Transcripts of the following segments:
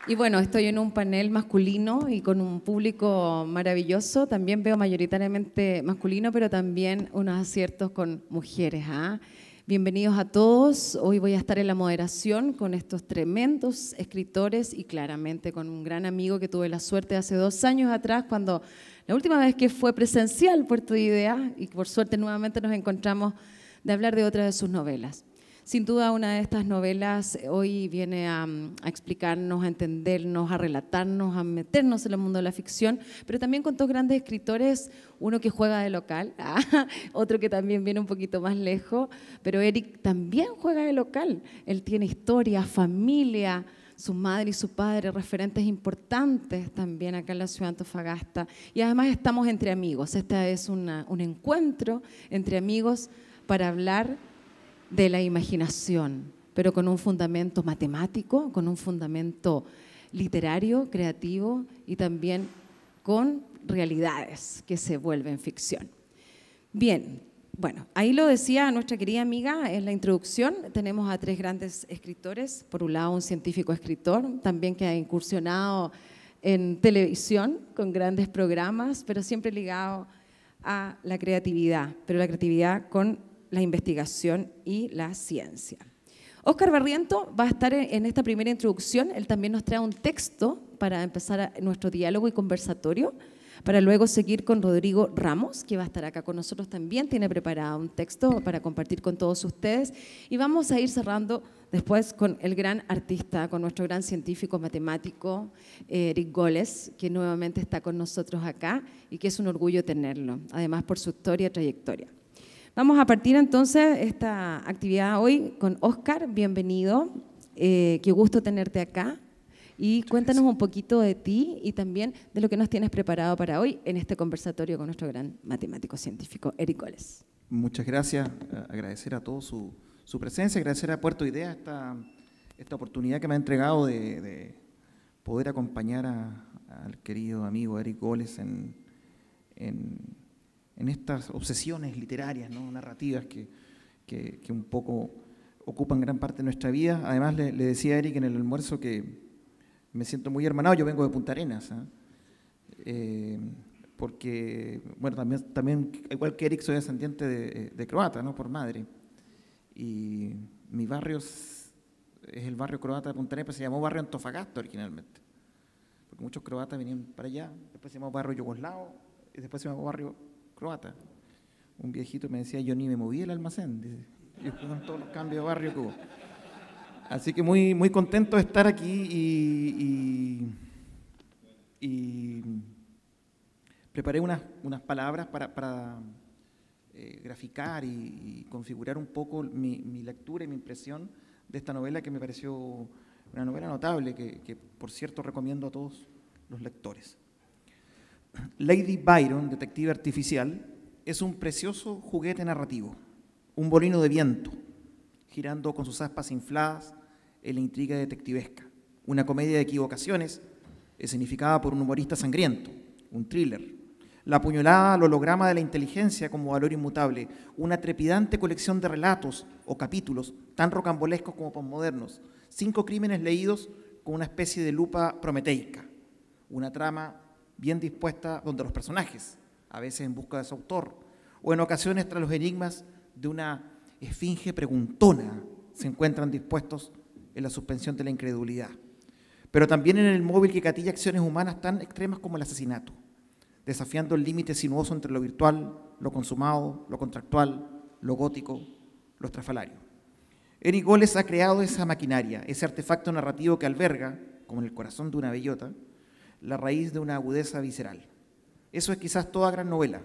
Y bueno, estoy en un panel masculino y con un público maravilloso. También veo mayoritariamente masculino, pero también unos aciertos con mujeres. ¿Ah? Bienvenidos a todos. Hoy voy a estar en la moderación con estos tremendos escritores y claramente con un gran amigo que tuve la suerte de hace 2 años atrás, cuando la última vez que fue presencial Puerto de Ideas, y por suerte nuevamente nos encontramos, de hablar de otra de sus novelas. Sin duda, una de estas novelas hoy viene a explicarnos, a entendernos, a relatarnos, a meternos en el mundo de la ficción, pero también con 2 grandes escritores, uno que juega de local, otro que también viene un poquito más lejos, pero Eric también juega de local. Él tiene historia, familia, su madre y su padre, referentes importantes también acá en la ciudad de Antofagasta. Y además estamos entre amigos. Este es un encuentro entre amigos para hablar de la imaginación, pero con un fundamento matemático, con un fundamento literario, creativo y también con realidades que se vuelven ficción. Bien, bueno, ahí lo decía nuestra querida amiga en la introducción, tenemos a 3 grandes escritores, por un lado un científico escritor, también que ha incursionado en televisión con grandes programas, pero siempre ligado a la creatividad, pero la creatividad con la investigación y la ciencia. Óscar Barriento va a estar en esta primera introducción. Él también nos trae un texto para empezar nuestro diálogo y conversatorio, para luego seguir con Rodrigo Ramos, que va a estar acá con nosotros también. Tiene preparado un texto para compartir con todos ustedes. Y vamos a ir cerrando después con el gran artista, con nuestro gran científico matemático, Eric Goles, que nuevamente está con nosotros acá y que es un orgullo tenerlo, además por su historia y trayectoria. Vamos a partir entonces esta actividad hoy con Óscar. Bienvenido, qué gusto tenerte acá. Y cuéntanos un poquito de ti y también de lo que nos tienes preparado para hoy en este conversatorio con nuestro gran matemático científico, Eric Goles. Muchas gracias, agradecer a todos su presencia, agradecer a Puerto Ideas esta oportunidad que me ha entregado de poder acompañar al querido amigo Eric Goles en estas obsesiones literarias, ¿no? Narrativas que un poco ocupan gran parte de nuestra vida. Además, le decía a Eric en el almuerzo que me siento muy hermanado. Yo vengo de Punta Arenas, porque, bueno, también, igual que Eric, soy descendiente de croata, ¿no? Por madre. Y mi barrio es el barrio croata de Punta Arenas, pero se llamó barrio Antofagasta originalmente, porque muchos croatas venían para allá. Después se llamó barrio yugoslavo y después se llamó barrio croata. Un viejito me decía, yo ni me moví del almacén, dice, y con todos los cambios de barrio que hubo. Así que muy, muy contento de estar aquí y preparé unas palabras para graficar y configurar un poco mi lectura y mi impresión de esta novela, que me pareció una novela notable que por cierto recomiendo a todos los lectores. Lady Byron, detective artificial, es un precioso juguete narrativo, un molino de viento, girando con sus aspas infladas en la intriga detectivesca, una comedia de equivocaciones escenificada por un humorista sangriento, un thriller, la puñalada al holograma de la inteligencia como valor inmutable, una trepidante colección de relatos o capítulos tan rocambolescos como posmodernos, 5 crímenes leídos con una especie de lupa prometeica, una trama bien dispuesta donde los personajes, a veces en busca de su autor, o en ocasiones tras los enigmas de una esfinge preguntona, se encuentran dispuestos en la suspensión de la incredulidad. Pero también en el móvil que gatilla acciones humanas tan extremas como el asesinato, desafiando el límite sinuoso entre lo virtual, lo consumado, lo contractual, lo gótico, lo estrafalario. Eric Goles ha creado esa maquinaria, ese artefacto narrativo que alberga, como en el corazón de una bellota, la raíz de una agudeza visceral. Eso es quizás toda gran novela.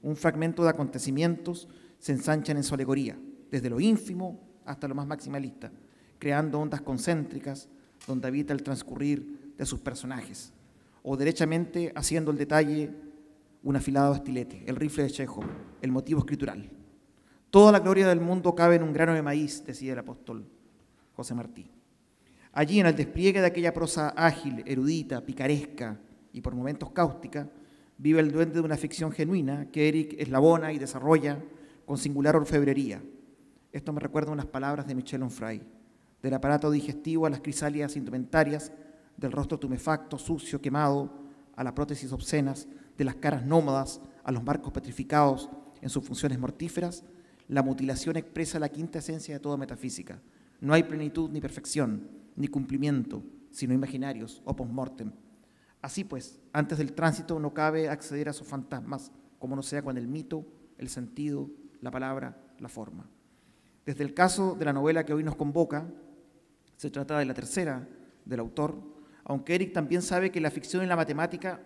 Un fragmento de acontecimientos se ensanchan en su alegoría, desde lo ínfimo hasta lo más maximalista, creando ondas concéntricas donde habita el transcurrir de sus personajes, o derechamente haciendo el detalle un afilado estilete, el rifle de Chekhov, el motivo escritural. Toda la gloria del mundo cabe en un grano de maíz, decía el apóstol José Martí. Allí, en el despliegue de aquella prosa ágil, erudita, picaresca y por momentos cáustica, vive el duende de una ficción genuina que Eric eslabona y desarrolla con singular orfebrería. Esto me recuerda unas palabras de Michel Onfray: del aparato digestivo a las crisálidas indumentarias, del rostro tumefacto, sucio, quemado, a las prótesis obscenas, de las caras nómadas, a los marcos petrificados en sus funciones mortíferas, la mutilación expresa la quinta esencia de toda metafísica. No hay plenitud ni perfección, ni cumplimiento, sino imaginarios o post-mortem. Así pues, antes del tránsito no cabe acceder a sus fantasmas, como no sea con el mito, el sentido, la palabra, la forma. Desde el caso de la novela que hoy nos convoca, se trata de la tercera del autor, aunque Eric también sabe que la ficción y la matemática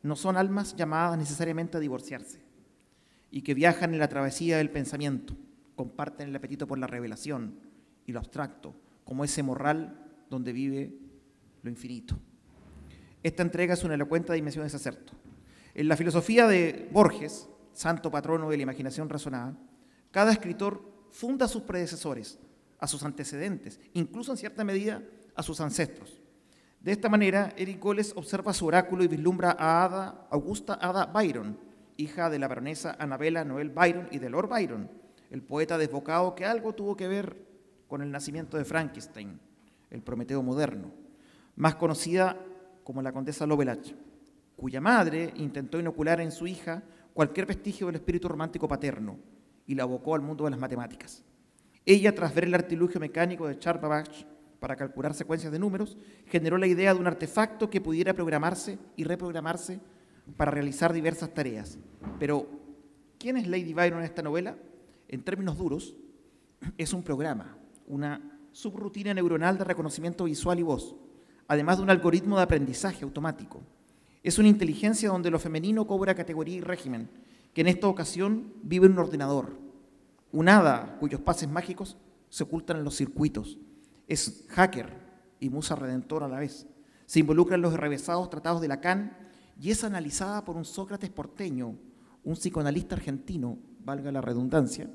no son almas llamadas necesariamente a divorciarse, y que viajan en la travesía del pensamiento, comparten el apetito por la revelación y lo abstracto, como ese morral donde vive lo infinito. Esta entrega es una elocuente dimensión de ese acerto. En la filosofía de Borges, santo patrono de la imaginación razonada, cada escritor funda a sus predecesores, a sus antecedentes, incluso en cierta medida a sus ancestros. De esta manera, Eric Goles observa su oráculo y vislumbra a Augusta Ada Byron, hija de la baronesa Annabella Noel Byron y de Lord Byron, el poeta desbocado que algo tuvo que ver con el nacimiento de Frankenstein, el Prometeo moderno, más conocida como la condesa Lovelace, cuya madre intentó inocular en su hija cualquier vestigio del espíritu romántico paterno y la abocó al mundo de las matemáticas. Ella, tras ver el artilugio mecánico de Charles Babbage para calcular secuencias de números, generó la idea de un artefacto que pudiera programarse y reprogramarse para realizar diversas tareas. Pero, ¿quién es Lady Byron en esta novela? En términos duros, es un programa, una subrutina neuronal de reconocimiento visual y voz, además de un algoritmo de aprendizaje automático. Es una inteligencia donde lo femenino cobra categoría y régimen, que en esta ocasión vive en un ordenador. Un hada cuyos pases mágicos se ocultan en los circuitos. Es hacker y musa redentora a la vez. Se involucra en los revesados tratados de Lacan y es analizada por un Sócrates porteño, un psicoanalista argentino, valga la redundancia.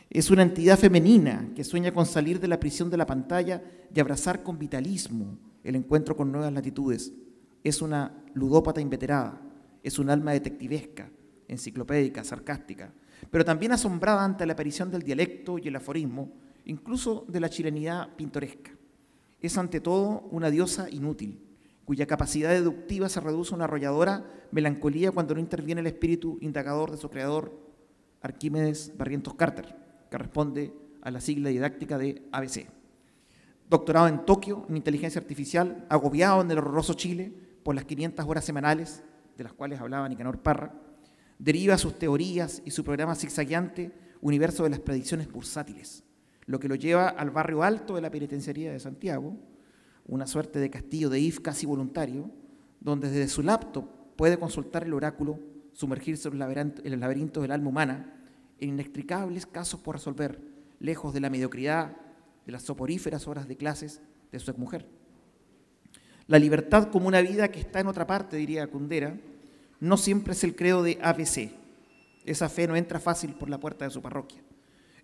Es una entidad femenina que sueña con salir de la prisión de la pantalla y abrazar con vitalismo el encuentro con nuevas latitudes. Es una ludópata inveterada, es un alma detectivesca, enciclopédica, sarcástica, pero también asombrada ante la aparición del dialecto y el aforismo, incluso de la chilenidad pintoresca. Es ante todo una diosa inútil, cuya capacidad deductiva se reduce a una arrolladora melancolía cuando no interviene el espíritu indagador de su creador, Arquímedes Barrientos Carter, que responde a la sigla didáctica de ABC. Doctorado en Tokio en inteligencia artificial, agobiado en el horroroso Chile por las 500 horas semanales, de las cuales hablaba Nicanor Parra, deriva sus teorías y su programa zigzagueante universo de las predicciones bursátiles, lo que lo lleva al barrio alto de la penitenciaría de Santiago, una suerte de castillo de IF casi voluntario, donde desde su laptop puede consultar el oráculo, sumergirse en el laberinto del alma humana, en inextricables casos por resolver, lejos de la mediocridad, de las soporíferas horas de clases de su exmujer. La libertad como una vida que está en otra parte, diría Kundera, no siempre es el credo de ABC. Esa fe no entra fácil por la puerta de su parroquia.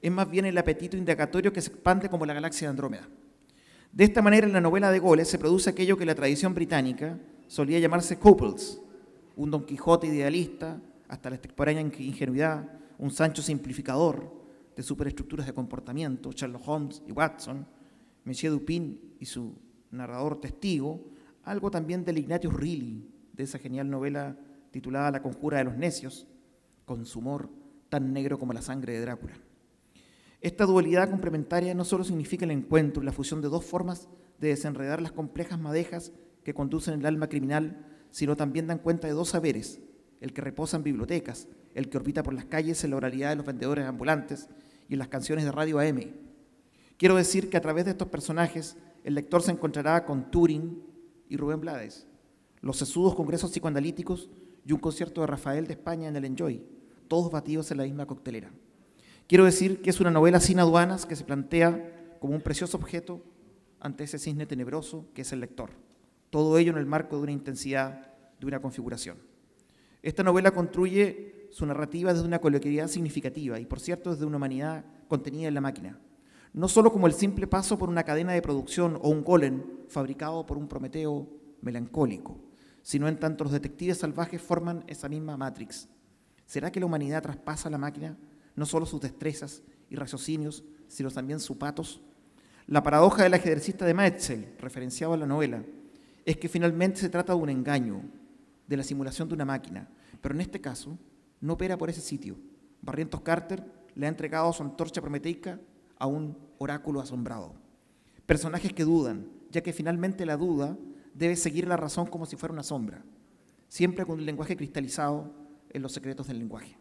Es más bien el apetito indagatorio que se expande como la galaxia de Andrómeda. De esta manera, en la novela de Goles se produce aquello que la tradición británica solía llamarse Couples, un Don Quijote idealista, hasta la extemporánea ingenuidad, un Sancho simplificador de superestructuras de comportamiento, Sherlock Holmes y Watson, Monsieur Dupin y su narrador testigo, algo también del Ignatius Reilly, de esa genial novela titulada La conjura de los necios, con su humor tan negro como la sangre de Drácula. Esta dualidad complementaria no solo significa el encuentro y la fusión de dos formas de desenredar las complejas madejas que conducen el alma criminal, sino también dan cuenta de dos saberes, el que reposa en bibliotecas, el que orbita por las calles en la oralidad de los vendedores ambulantes y en las canciones de radio AM. Quiero decir que a través de estos personajes el lector se encontrará con Turing y Rubén Blades, los sesudos congresos psicoanalíticos y un concierto de Rafael de España en el Enjoy, todos batidos en la misma coctelera. Quiero decir que es una novela sin aduanas que se plantea como un precioso objeto ante ese cisne tenebroso que es el lector. Todo ello en el marco de una intensidad, de una configuración. Esta novela construye su narrativa desde una coloquialidad significativa y, por cierto, desde una humanidad contenida en la máquina. No solo como el simple paso por una cadena de producción o un golem fabricado por un Prometeo melancólico, sino en tanto los detectives salvajes forman esa misma Matrix. ¿Será que la humanidad traspasa a la máquina no solo sus destrezas y raciocinios, sino también su patos? La paradoja del ajedrecista de Metzel, referenciado en la novela, es que finalmente se trata de un engaño, de la simulación de una máquina, pero en este caso no opera por ese sitio. Barrientos Carter le ha entregado su antorcha prometeica a un oráculo asombrado. Personajes que dudan, ya que finalmente la duda debe seguir la razón como si fuera una sombra, siempre con un lenguaje cristalizado en los secretos del lenguaje.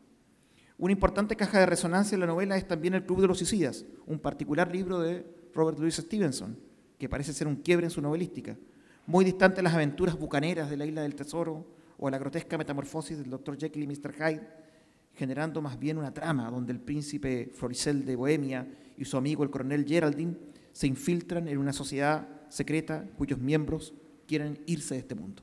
Una importante caja de resonancia en la novela es también El Club de los Suicidas, un particular libro de Robert Louis Stevenson, que parece ser un quiebre en su novelística, muy distante de las aventuras bucaneras de la Isla del Tesoro o a la grotesca metamorfosis del Dr. Jekyll y Mr. Hyde, generando más bien una trama donde el príncipe Floricel de Bohemia y su amigo el coronel Geraldine se infiltran en una sociedad secreta cuyos miembros quieren irse de este mundo.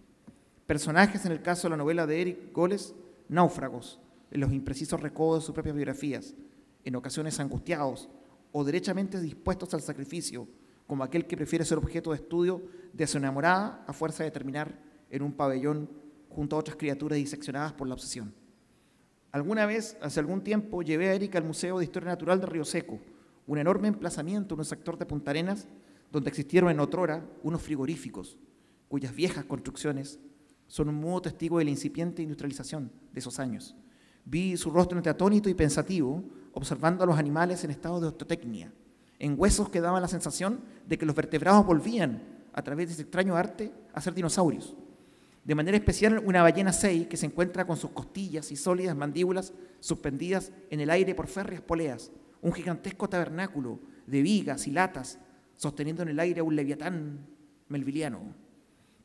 Personajes, en el caso de la novela de Eric Goles, náufragos, en los imprecisos recodos de sus propias biografías, en ocasiones angustiados o derechamente dispuestos al sacrificio, como aquel que prefiere ser objeto de estudio de su enamorada a fuerza de terminar en un pabellón junto a otras criaturas diseccionadas por la obsesión. Alguna vez, hace algún tiempo, llevé a Erika al Museo de Historia Natural de Río Seco, un enorme emplazamiento en un sector de Punta Arenas donde existieron en otrora unos frigoríficos, cuyas viejas construcciones son un mudo testigo de la incipiente industrialización de esos años. Vi su rostro entre atónito y pensativo, observando a los animales en estado de osteotecnia, en huesos que daban la sensación de que los vertebrados volvían, a través de ese extraño arte, a ser dinosaurios. De manera especial, una ballena sei que se encuentra con sus costillas y sólidas mandíbulas suspendidas en el aire por férreas poleas, un gigantesco tabernáculo de vigas y latas sosteniendo en el aire a un leviatán melviliano.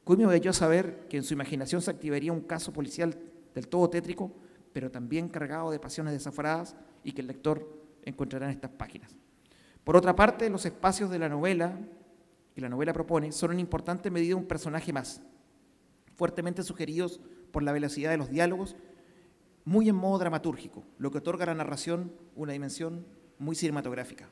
Cuimio debió saber que en su imaginación se activaría un caso policial del todo tétrico, pero también cargado de pasiones desaforadas y que el lector encontrará en estas páginas. Por otra parte, los espacios de la novela que la novela propone son en importante medida un personaje más, fuertemente sugeridos por la velocidad de los diálogos, muy en modo dramatúrgico, lo que otorga a la narración una dimensión muy cinematográfica.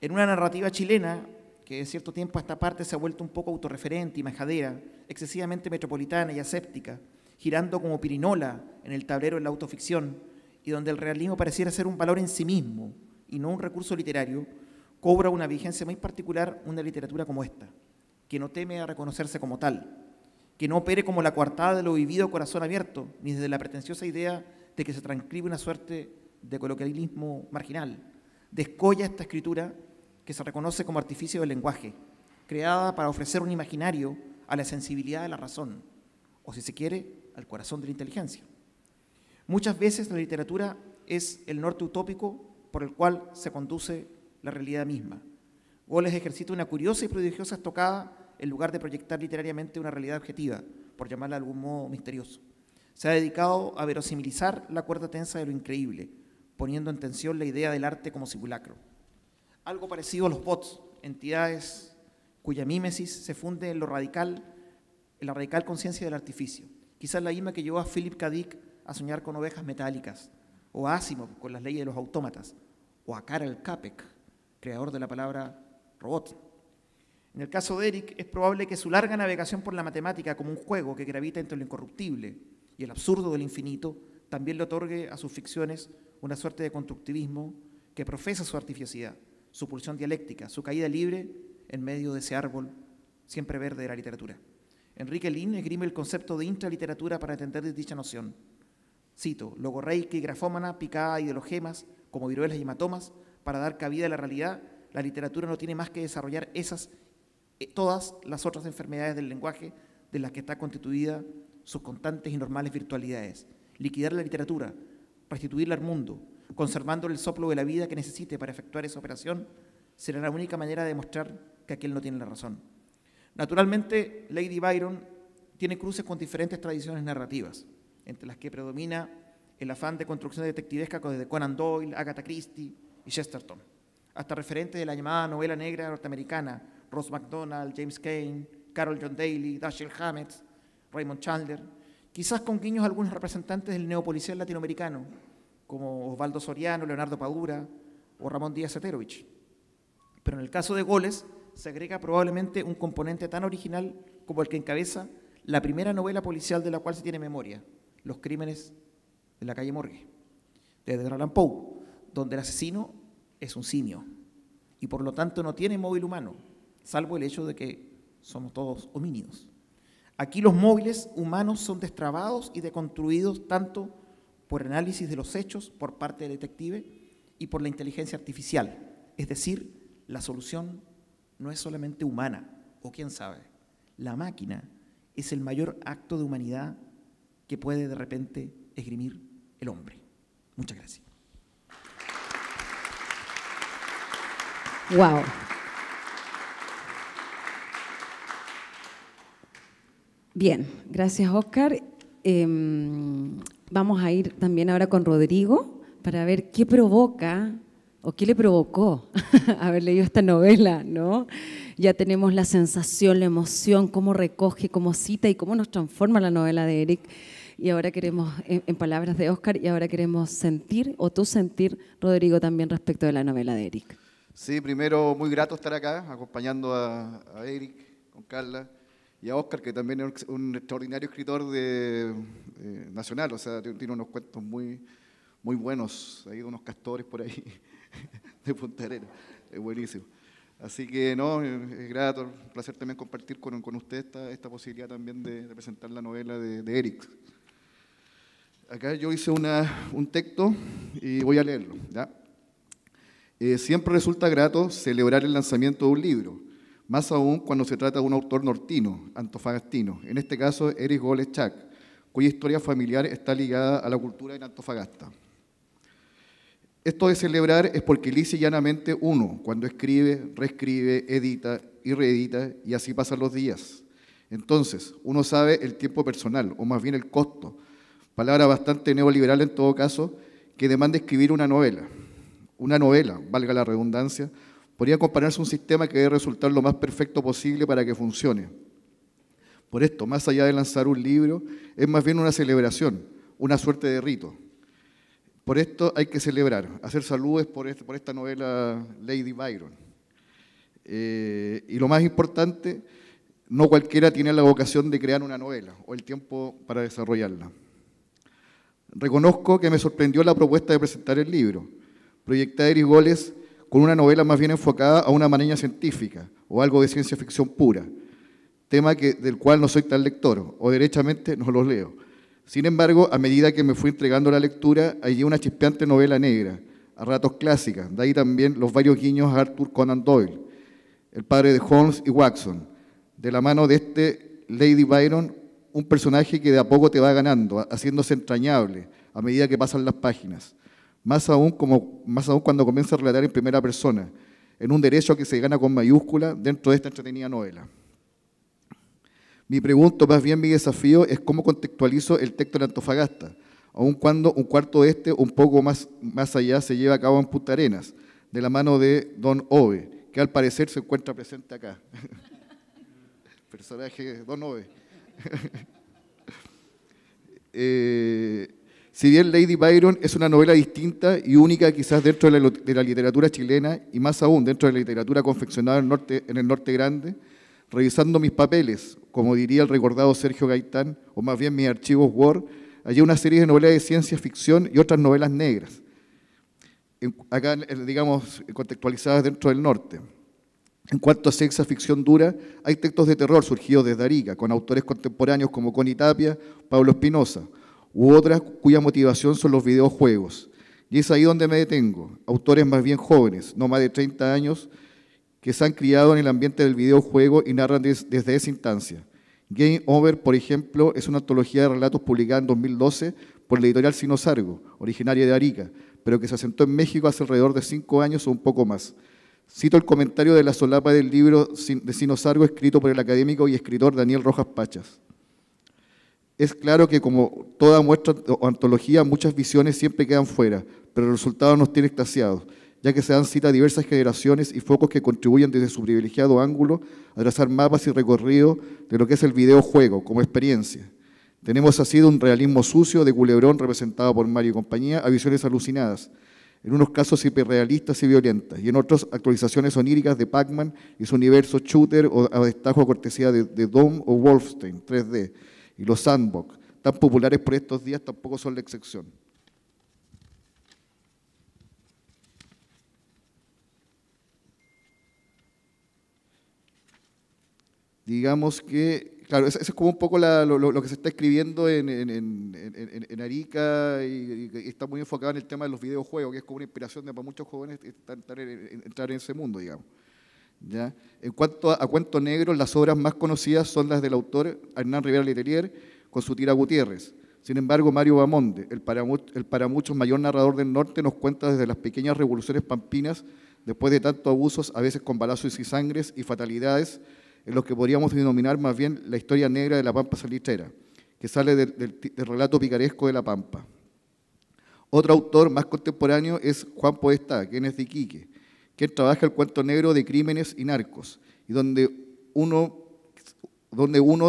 En una narrativa chilena que de cierto tiempo a esta parte se ha vuelto un poco autorreferente y majadera, excesivamente metropolitana y aséptica, girando como pirinola en el tablero de la autoficción y donde el realismo pareciera ser un valor en sí mismo y no un recurso literario, cobra una vigencia muy particular una literatura como esta, que no teme a reconocerse como tal, que no opere como la coartada de lo vivido corazón abierto, ni desde la pretenciosa idea de que se transcribe una suerte de coloquialismo marginal. Descolla esta escritura que se reconoce como artificio del lenguaje, creada para ofrecer un imaginario a la sensibilidad de la razón, o si se quiere, al corazón de la inteligencia. Muchas veces la literatura es el norte utópico por el cual se conduce la realidad misma. Goles ejercita una curiosa y prodigiosa estocada en lugar de proyectar literariamente una realidad objetiva, por llamarla de algún modo misterioso. Se ha dedicado a verosimilizar la cuerda tensa de lo increíble, poniendo en tensión la idea del arte como simulacro. Algo parecido a los bots, entidades cuya mímesis se funde en la radical conciencia del artificio. Quizás la misma que llevó a Philip K. Dick a soñar con ovejas metálicas, o a Asimov con las leyes de los autómatas, o a Karel Čapek, creador de la palabra robot. En el caso de Eric, es probable que su larga navegación por la matemática como un juego que gravita entre lo incorruptible y el absurdo del infinito también le otorgue a sus ficciones una suerte de constructivismo que profesa su artificiosidad, su pulsión dialéctica, su caída libre en medio de ese árbol siempre verde de la literatura. Enrique Lin esgrime el concepto de intraliteratura para entender dicha noción. Cito: logorreica y grafómana, picada de ideologemas, como viruelas y hematomas, para dar cabida a la realidad, la literatura no tiene más que desarrollar todas las otras enfermedades del lenguaje de las que está constituida sus constantes y normales virtualidades. Liquidar la literatura, restituirla al mundo, conservando el soplo de la vida que necesite para efectuar esa operación, será la única manera de demostrar que aquel no tiene la razón. Naturalmente, Lady Byron tiene cruces con diferentes tradiciones narrativas, entre las que predomina el afán de construcción detectivesca desde Conan Doyle, Agatha Christie y Chesterton, hasta referentes de la llamada novela negra norteamericana, Ross Macdonald, James Cain, Carol John Daly, Dashiell Hammett, Raymond Chandler, quizás con guiños a algunos representantes del neopolicial latinoamericano, como Osvaldo Soriano, Leonardo Padura o Ramón Díaz Zeterovich. Pero en el caso de Goles, se agrega probablemente un componente tan original como el que encabeza la primera novela policial de la cual se tiene memoria, Los crímenes de la calle Morgue, de Edgar Allan Poe, donde el asesino es un simio y por lo tanto no tiene móvil humano, salvo el hecho de que somos todos homínidos. Aquí los móviles humanos son destrabados y deconstruidos tanto por análisis de los hechos por parte del detective y por la inteligencia artificial. Es decir, la solución no es solamente humana, o quién sabe, la máquina es el mayor acto de humanidad que puede de repente esgrimir el hombre. Muchas gracias. Wow. Bien, gracias Óscar. Vamos a ir también ahora con Rodrigo para ver qué provoca o qué le provocó haber leído esta novela, ¿no? Ya tenemos la sensación, la emoción, cómo recoge, cómo cita y cómo nos transforma la novela de Eric. Y ahora queremos, en palabras de Óscar, y ahora queremos sentir, o tú sentir, Rodrigo, también respecto de la novela de Eric. Sí, primero muy grato estar acá acompañando a Eric con Carla y a Óscar, que también es un extraordinario escritor nacional, o sea, tiene unos cuentos muy buenos, hay unos castores por ahí de Punta Arenas, es buenísimo. Así que no, es grato, un placer también compartir con usted esta posibilidad también de presentar la novela de Eric. Acá yo hice un texto y voy a leerlo, ¿ya? Siempre resulta grato celebrar el lanzamiento de un libro, más aún cuando se trata de un autor nortino, antofagastino, en este caso Eric Goles Chac, cuya historia familiar está ligada a la cultura en Antofagasta. Esto de celebrar es porque lisa y llanamente uno, cuando escribe, reescribe, edita y reedita, y así pasan los días. Entonces, uno sabe el tiempo personal, o más bien el costo, palabra bastante neoliberal en todo caso, que demanda escribir una novela. Una novela, valga la redundancia, podría compararse a un sistema que debe resultar lo más perfecto posible para que funcione. Por esto, más allá de lanzar un libro, es más bien una celebración, una suerte de rito. Por esto hay que celebrar, hacer saludes por esta novela Lady Byron. Y lo más importante, no cualquiera tiene la vocación de crear una novela o el tiempo para desarrollarla. Reconozco que me sorprendió la propuesta de presentar el libro. Proyecté a Eric Goles con una novela más bien enfocada a una maraña científica o algo de ciencia ficción pura, tema del cual no soy tan lector, o derechamente no los leo. Sin embargo, a medida que me fui entregando la lectura, hallé una chispeante novela negra, a ratos clásica, de ahí también los varios guiños a Arthur Conan Doyle, el padre de Holmes y Watson, de la mano de este Lady Byron, un personaje que de a poco te va ganando, haciéndose entrañable a medida que pasan las páginas. Más aún cuando comienza a relatar en primera persona, en un derecho que se gana con mayúscula dentro de esta entretenida novela. Mi pregunta, más bien mi desafío, es cómo contextualizo el texto en Antofagasta, aun cuando un cuarto de un poco más allá, se lleva a cabo en Punta Arenas, de la mano de Don Ove, que al parecer se encuentra presente acá. Personaje Don Ove. Si bien Lady Byron es una novela distinta y única quizás dentro de la literatura chilena y más aún dentro de la literatura confeccionada en el norte grande, revisando mis papeles, como diría el recordado Sergio Gaitán, o más bien mis archivos Word, hallé una serie de novelas de ciencia ficción y otras novelas negras, acá, digamos, contextualizadas dentro del norte. En cuanto a ciencia ficción dura, hay textos de terror surgidos desde Arica, con autores contemporáneos como Connie Tapia, Pablo Espinosa, u otras cuya motivación son los videojuegos. Y es ahí donde me detengo. Autores más bien jóvenes, no más de 30 años, que se han criado en el ambiente del videojuego y narran desde esa instancia. Game Over, por ejemplo, es una antología de relatos publicada en 2012 por la editorial Sino Sargo, originaria de Arica, pero que se asentó en México hace alrededor de 5 años o un poco más. Cito el comentario de la solapa del libro de Sino Sargo, escrito por el académico y escritor Daniel Rojas Pachas. Es claro que como toda muestra o antología, muchas visiones siempre quedan fuera, pero el resultado nos tiene extasiados, ya que se dan cita a diversas generaciones y focos que contribuyen desde su privilegiado ángulo a trazar mapas y recorrido de lo que es el videojuego como experiencia. Tenemos así de un realismo sucio de Culebrón, representado por Mario y compañía, a visiones alucinadas, en unos casos hiperrealistas y violentas, y en otros actualizaciones oníricas de Pac-Man y su universo shooter o a destajo cortesía de Doom o Wolfenstein 3D, y los sandbox, tan populares por estos días, tampoco son la excepción. Digamos que, Claro, ese es como un poco lo que se está escribiendo en Arica y está muy enfocado en el tema de los videojuegos, que es como una inspiración para muchos jóvenes entrar en ese mundo, digamos. ¿Ya? En cuanto a cuentos negros, las obras más conocidas son las del autor Hernán Rivera Letelier con su tira Gutiérrez. Sin embargo, Mario Bamonde, el para muchos mayor narrador del norte, nos cuenta desde las pequeñas revoluciones pampinas, después de tantos abusos, a veces con balazos y sangres y fatalidades, en los que podríamos denominar más bien la historia negra de la Pampa Salitrera, que sale del relato picaresco de la Pampa. Otro autor más contemporáneo es Juan Podestá, quien es de Iquique, quien trabaja el cuento negro de crímenes y narcos, y donde uno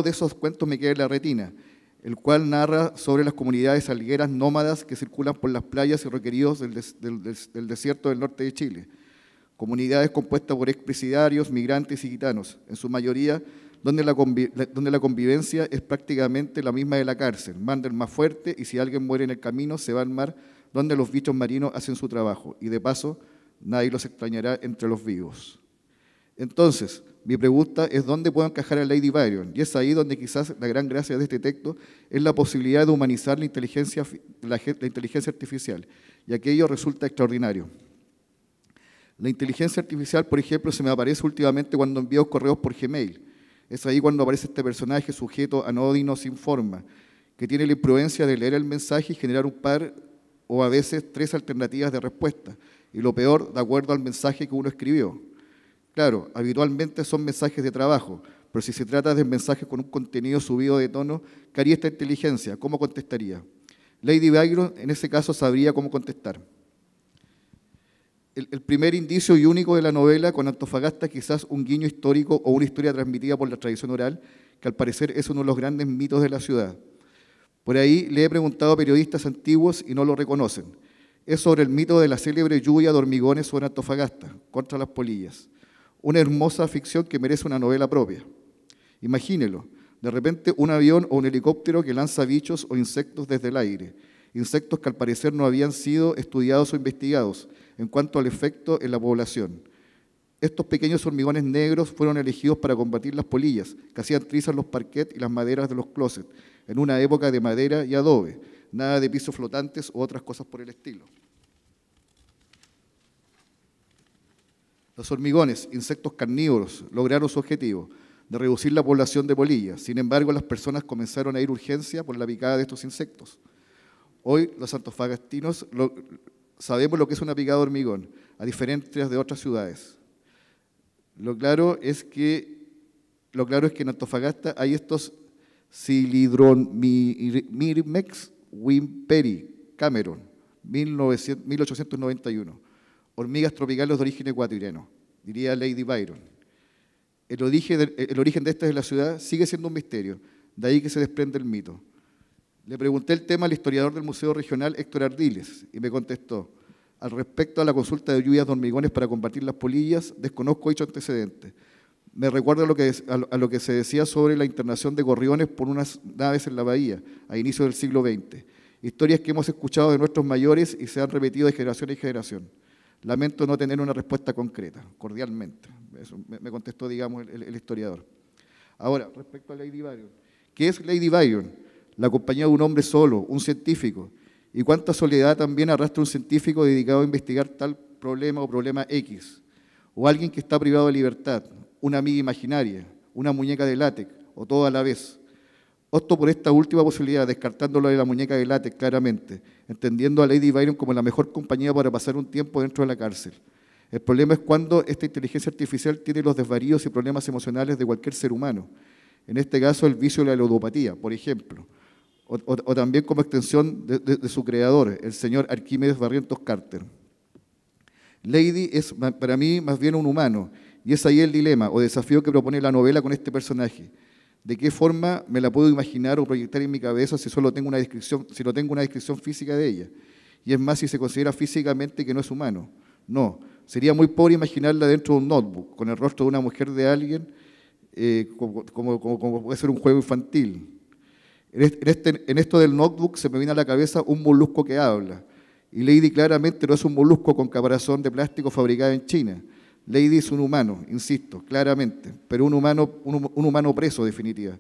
de esos cuentos me queda en la retina, el cual narra sobre las comunidades algueras nómadas que circulan por las playas y requeridos del desierto del norte de Chile. Comunidades compuestas por expresidiarios, migrantes y gitanos, en su mayoría donde la convivencia es prácticamente la misma de la cárcel. Manda el más fuerte y si alguien muere en el camino se va al mar donde los bichos marinos hacen su trabajo y de paso nadie los extrañará entre los vivos. Entonces, mi pregunta es ¿dónde puedo encajar a Lady Byron? Y es ahí donde quizás la gran gracia de este texto es la posibilidad de humanizar la inteligencia artificial y aquello resulta extraordinario. La inteligencia artificial, por ejemplo, se me aparece últimamente cuando envío correos por Gmail. Es ahí cuando aparece este personaje, sujeto anódino sin forma, que tiene la imprudencia de leer el mensaje y generar un par o a veces 3 alternativas de respuesta. Y lo peor, de acuerdo al mensaje que uno escribió. Claro, habitualmente son mensajes de trabajo, pero si se trata de mensajes con un contenido subido de tono, ¿qué haría esta inteligencia? ¿Cómo contestaría? Lady Byron, en ese caso, sabría cómo contestar. El primer indicio y único de la novela, con Antofagasta, quizás un guiño histórico o una historia transmitida por la tradición oral, que al parecer es uno de los grandes mitos de la ciudad. Por ahí le he preguntado a periodistas antiguos y no lo reconocen. Es sobre el mito de la célebre lluvia de hormigones sobre Antofagasta, contra las polillas. Una hermosa ficción que merece una novela propia. Imagínelo, de repente un avión o un helicóptero que lanza bichos o insectos desde el aire. Insectos que al parecer no habían sido estudiados o investigados en cuanto al efecto en la población. Estos pequeños hormigones negros fueron elegidos para combatir las polillas, que hacían trizas los parquet y las maderas de los closets, en una época de madera y adobe, nada de pisos flotantes u otras cosas por el estilo. Los hormigones, insectos carnívoros, lograron su objetivo, de reducir la población de polillas. Sin embargo, las personas comenzaron a ir urgencia por la picada de estos insectos. Hoy los antofagastinos sabemos lo que es una picada de hormigón, a diferencia de otras ciudades. Lo claro es que en Antofagasta hay estos Silidromirmex wimperi Cameron, 1891, hormigas tropicales de origen ecuatoriano, diría Lady Byron. El origen de estas en la ciudad sigue siendo un misterio, de ahí que se desprende el mito. Le pregunté el tema al historiador del Museo Regional, Héctor Ardiles, y me contestó: al respecto a la consulta de lluvias de hormigones para combatir las polillas, desconozco dicho antecedente. Me recuerda a lo que se decía sobre la internación de gorriones por unas naves en la bahía, a inicios del siglo XX. Historias que hemos escuchado de nuestros mayores y se han repetido de generación en generación. Lamento no tener una respuesta concreta, cordialmente. Eso me contestó, digamos, el historiador. Ahora, respecto a Lady Byron. ¿Qué es Lady Byron? La compañía de un hombre solo, un científico. ¿Y cuánta soledad también arrastra un científico dedicado a investigar tal problema o problema X? O alguien que está privado de libertad, una amiga imaginaria, una muñeca de látex, o todo a la vez. Opto por esta última posibilidad, descartándolo de la muñeca de látex claramente, entendiendo a Lady Byron como la mejor compañía para pasar un tiempo dentro de la cárcel. El problema es cuando esta inteligencia artificial tiene los desvaríos y problemas emocionales de cualquier ser humano. En este caso, el vicio de la ludopatía, por ejemplo. O también como extensión de su creador, el señor Arquímedes Barrientos Carter. Lady es para mí más bien un humano, y es ahí el dilema o desafío que propone la novela con este personaje. ¿De qué forma me la puedo imaginar o proyectar en mi cabeza si no tengo una descripción física de ella? Y es más, si se considera físicamente que no es humano. No, sería muy pobre imaginarla dentro de un notebook, con el rostro de una mujer de alguien, como puede ser un juego infantil. En esto del notebook se me viene a la cabeza un molusco que habla. Y Lady claramente no es un molusco con caparazón de plástico fabricado en China. Lady es un humano, insisto, claramente, pero un humano preso, definitiva.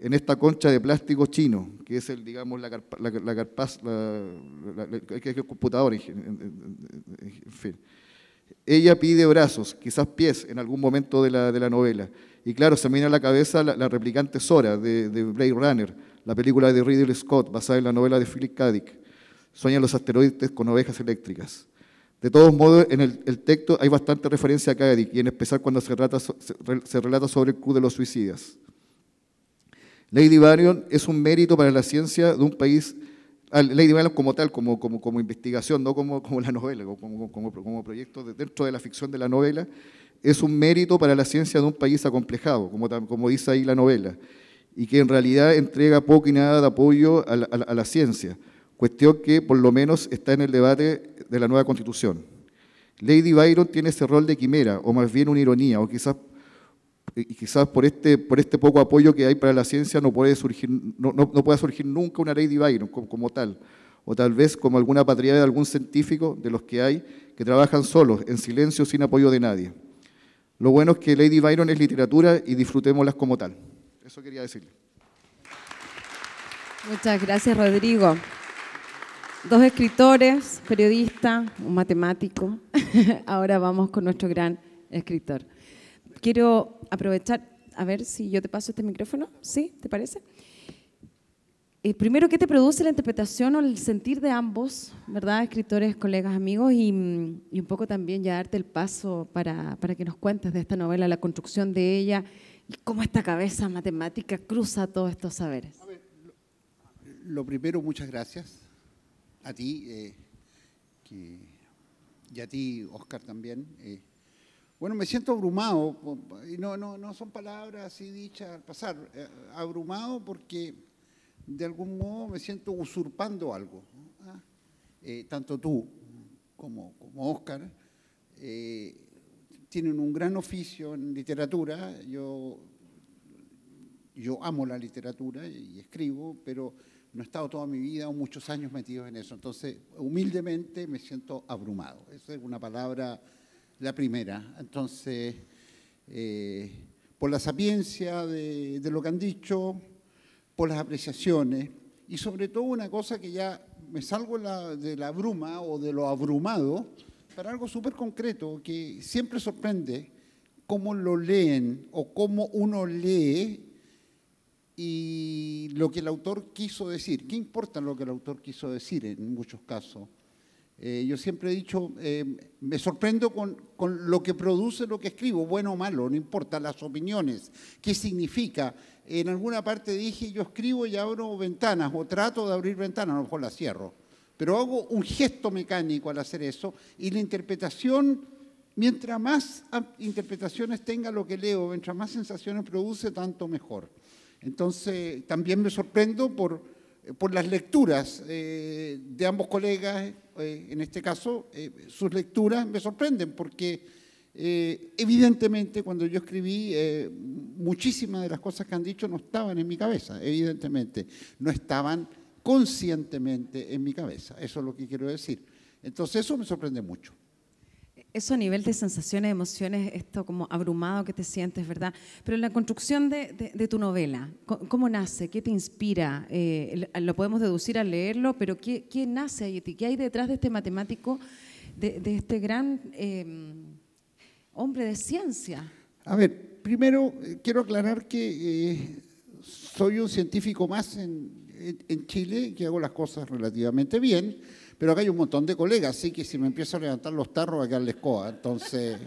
en esta concha de plástico chino, que es el, digamos, que es el computador, en fin. Ella pide brazos, quizás pies, en algún momento de la novela. Y claro, se me viene a la cabeza la replicante Sora de Blade Runner, la película de Ridley Scott, basada en la novela de Philip K. Dick. Sueñan los asteroides con ovejas eléctricas. De todos modos, en el texto hay bastante referencia a K. Dick, y en especial cuando se relata sobre el Club de los Suicidas. Lady Byron es un mérito para la ciencia de un país, Lady Byron como tal, como investigación, no como la novela, como proyecto dentro de la ficción de la novela, es un mérito para la ciencia de un país acomplejado, como dice ahí la novela, y que en realidad entrega poco y nada de apoyo a la ciencia, cuestión que por lo menos está en el debate de la nueva Constitución. Lady Byron tiene ese rol de quimera, o más bien una ironía, o quizás por este poco apoyo que hay para la ciencia no pueda surgir nunca una Lady Byron como tal, o tal vez como alguna patria de algún científico de los que hay que trabajan solos, en silencio, sin apoyo de nadie. Lo bueno es que Lady Byron es literatura y disfrutémoslas como tal. Eso quería decirle. Muchas gracias, Rodrigo. Dos escritores, periodista, un matemático. Ahora vamos con nuestro gran escritor. Quiero aprovechar, a ver si yo te paso este micrófono, ¿sí? ¿Te parece? Primero, ¿qué te produce la interpretación o el sentir de ambos, verdad? Escritores, colegas, amigos, y un poco también ya darte el paso para que nos cuentes de esta novela, la construcción de ella y cómo esta cabeza matemática cruza todos estos saberes. A ver, lo primero, muchas gracias a ti y a ti, Oscar, también. Bueno, me siento abrumado, y no son palabras así dichas al pasar, abrumado porque de algún modo me siento usurpando algo, ¿no? Tanto tú como Oscar tienen un gran oficio en literatura, yo amo la literatura y escribo, pero no he estado toda mi vida o muchos años metido en eso, entonces humildemente me siento abrumado, esa es una palabra. La primera, entonces, por la sapiencia de lo que han dicho, por las apreciaciones y sobre todo una cosa que ya me salgo de la bruma o de lo abrumado para algo súper concreto que siempre sorprende cómo lo leen o cómo uno lee y lo que el autor quiso decir. ¿Qué importa lo que el autor quiso decir en muchos casos? Yo siempre he dicho, me sorprendo con lo que produce lo que escribo, bueno o malo, no importa, las opiniones, qué significa. En alguna parte dije, yo escribo y abro ventanas, o trato de abrir ventanas, a lo mejor las cierro, pero hago un gesto mecánico al hacer eso, y la interpretación, mientras más interpretaciones tenga lo que leo, mientras más sensaciones produce, tanto mejor. Entonces, también me sorprendo por las lecturas de ambos colegas, en este caso, sus lecturas me sorprenden porque evidentemente cuando yo escribí, muchísimas de las cosas que han dicho no estaban en mi cabeza, evidentemente, no estaban conscientemente en mi cabeza, eso es lo que quiero decir. Entonces eso me sorprende mucho. Eso a nivel de sensaciones, emociones, esto como abrumado que te sientes, ¿verdad? Pero en la construcción de tu novela, ¿cómo nace? ¿Qué te inspira? Lo podemos deducir al leerlo, pero ¿qué nace ahí? ¿Qué hay detrás de este matemático, de este gran hombre de ciencia? A ver, primero quiero aclarar que soy un científico más en Chile, que hago las cosas relativamente bien, pero acá hay un montón de colegas, así que si me empiezo a levantar los tarros, va a quedarles coa. Entonces,